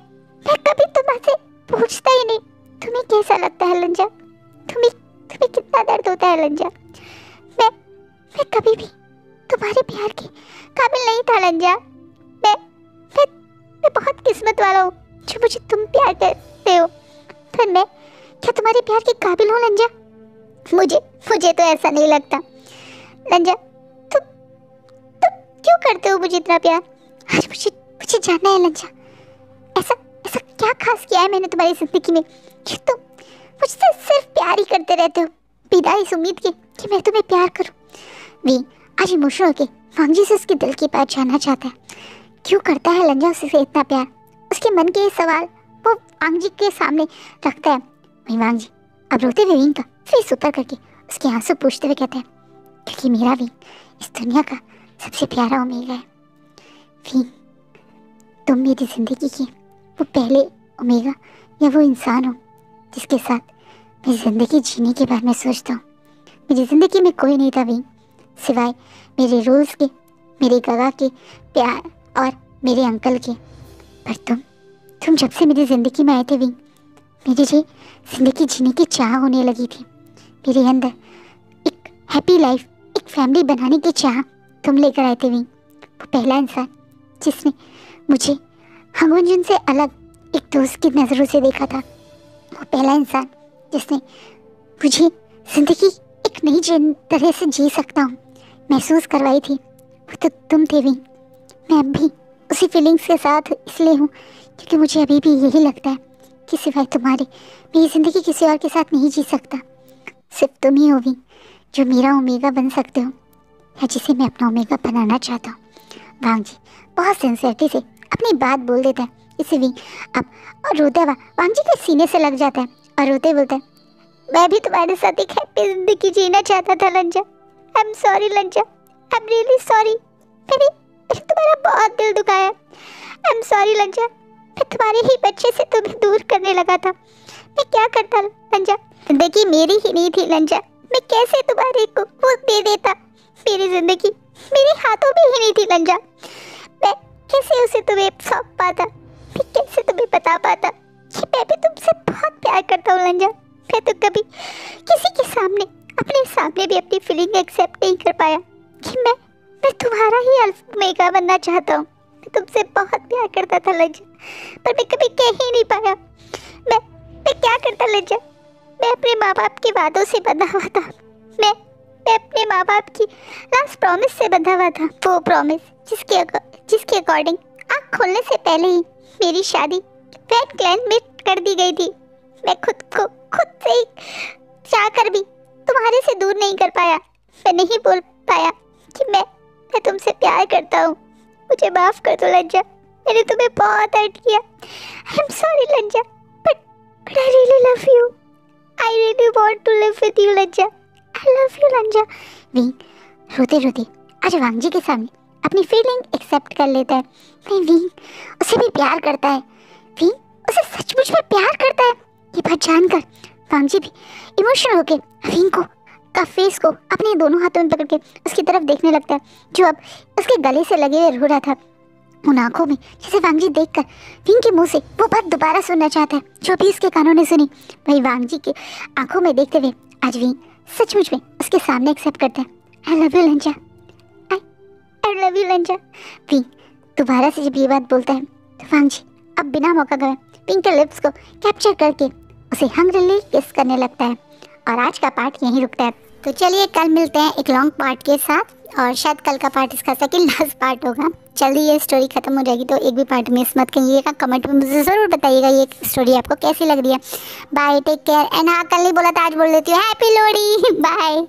कभी तुम्हारे पूछता ही नहीं तुम्हें कैसा लगता है लंजा, तुम्हें कितना दर्द होता है लंजा। मैं कभी भी तुम्हारे प्यार के काबिल नहीं था लंजा। मैं बहुत किस्मत वाला हूँ जो मुझे तुम प्यार करते हो, पर मैं क्या तुम्हारे प्यार के काबिल हूँ लंजा। मुझे तो ऐसा नहीं लगता लंजा। तुम क्यों करते हो मुझे इतना प्यार। आज मुझे जानना है लंजा, ऐसा क्या खास किया है मैंने तुम्हारी जिंदगी में कि तुम मुझसे सिर्फ प्यार ही करते रहते हो। बिना इस उम्मीद के कि मैं तुम्हें प्यार करूं। विंग आज इमोशनल होके वांग जी से उसके दिल की बात जानना चाहता है। क्यों करता है लंजा उससे इतना प्यार? उसके मन के ये सवाल वो वांग जी के सामने रखता है। वहीं वांग जी अब रोते हुए विंग का फेस ऊपर करके उसके आंसू पूछते हुए कहते हैं, क्योंकि मेरा विंग इस दुनिया का सबसे प्यारा ओमेगा है। विंग तुम मेरी जिंदगी की वो पहले ओमेगा या वो इंसान हो जिसके साथ मैं जिंदगी जीने के बारे में सोचता हूँ। मेरी जिंदगी में कोई नहीं था विंग सिवाय मेरे रूल्स के, मेरे गवाह के, प्यार और मेरे अंकल के। पर तुम जब से मेरी ज़िंदगी में आए थे विंग, मेरी लिए ज़िंदगी जीने की चाह होने लगी थी। मेरे अंदर एक हैप्पी लाइफ, एक फैमिली बनाने की चाह तुम लेकर आए थे विंग। वो पहला इंसान जिसने मुझे हमगुंजन से अलग एक दोस्त की नज़रों से देखा था। वो पहला इंसान जिसने मुझे ज़िंदगी एक नई तरह से जी सकता हूँ महसूस करवाई थी, वो तो तुम थे विंग। मैं अब भी उसी फीलिंग्स के साथ इसलिए हूँ क्योंकि मुझे अभी भी यही लगता है कि सिवाय तुम्हारे मेरी ज़िंदगी किसी और के साथ नहीं जी सकता। सिर्फ तुम ही हो विंग जो मेरा ओमेगा बन सकते हो या जिसे मैं अपना ओमेगा बनाना चाहता हूँ। वांग जी बहुत सिंसियरिटी से अपनी बात बोल देता है। इसे विंग अब और रोता हुआ वांग जी के सीने से लग जाता है और रोते बोलता है, मैं भी तुम्हारे साथ एक हैप्पी जिंदगी जीना चाहता था लंजा। आई एम सॉरी लंजा, आई एम रियली सॉरी। मैंने तुम्हारा बहुत दिल दुखाया। आई एम सॉरी लंजा, मैं तुम्हारे ही बच्चे से तुम्हें दूर करने लगा था। मैं क्या करता लंजा? जिंदगी मेरी ही नहीं थी लंजा, मैं कैसे तुम्हारे को वो दे देता? मेरी जिंदगी मेरे हाथों में ही नहीं थी लंजा। मैं कैसे उसे तुम्हें सौंप पाता? मैं कैसे तुम्हें बता पाता कि मैं भी तुमसे बहुत प्यार करता हूँ लंजा? मैं तो कभी किसी के सामने अपने सामने भी अपनी फीलिंग एक्सेप्ट नहीं कर पाया कि मैं तुम्हारा ही ओमेगा बनना चाहता हूँ। मैं तुमसे बहुत प्यार करता था लंजा, पर मैं कभी कह ही नहीं पाया। मैं क्या करता लंजा? मैं अपने माँ बाप के वादों से बंधा हुआ था। मैं अपने माँ बाप की लास्ट प्रॉमिस से बंधा हुआ था। वो प्रॉमिस जिसके अकॉर्डिंग आँख खोलने से पहले ही मेरी शादी फैन क्लैन में कर दी गई थी। मैं खुद से ही चाहकर भी तुम्हारे से दूर नहीं कर पाया। मैं नहीं बोल पाया कि मैं तुमसे प्यार करता हूँ। मुझे माफ कर दो लंजा, मैंने तुम्हें बहुत हर्ट किया। I am sorry Lanja, but I really love you. I really want to live with you Lanja. I love you Lanja. विंग रोते रोते आज वांग जी के सामने अपनी फीलिंग एक्सेप्ट कर लेता है। विंग उसे भी प्यार करता है। विंग उसे सचमुच में प्यार करता है। ये बात जानकर वांग जी भी इमोशनल होके विंग का फेस को अपने दोनों हाथों में पकड़ के उसकी तरफ देखने लगता है, जो अब उसके गले से लगे हुए रो रहा था। उन आंखों में जिसे वांग जी देखकर विंग के मुंह से वो बात दोबारा सुनना चाहता है जो भी उसके कानों ने सुनी। वही वांग जी के आंखों में देखते हुए आज विंग सचमुच में उसके सामने एक्सेप्ट करता है। आई love you Lanja, I love you Lanja. Wing दोबारा से जब ये बात बोलता है तो वांग जी अब बिना मौका गए विंग के लिप्स को कैप्चर करके उसे हंग्रीली किस करने लगता है। और आज का पार्ट यहीं रुकता है। तो चलिए कल मिलते हैं एक लॉन्ग पार्ट के साथ, और शायद कल का पार्ट इसका सेकंड लास्ट पार्ट होगा। जल्दी ये स्टोरी खत्म हो जाएगी, तो एक भी पार्ट मिस मत करिएगा। कमेंट में मुझे ज़रूर बताइएगा ये स्टोरी आपको कैसी लग रही है। बाय, टेक केयर एंड हाँ कल नहीं बोला था आज बोल देती हूँ, हैप्पी लोहड़ी, बाय।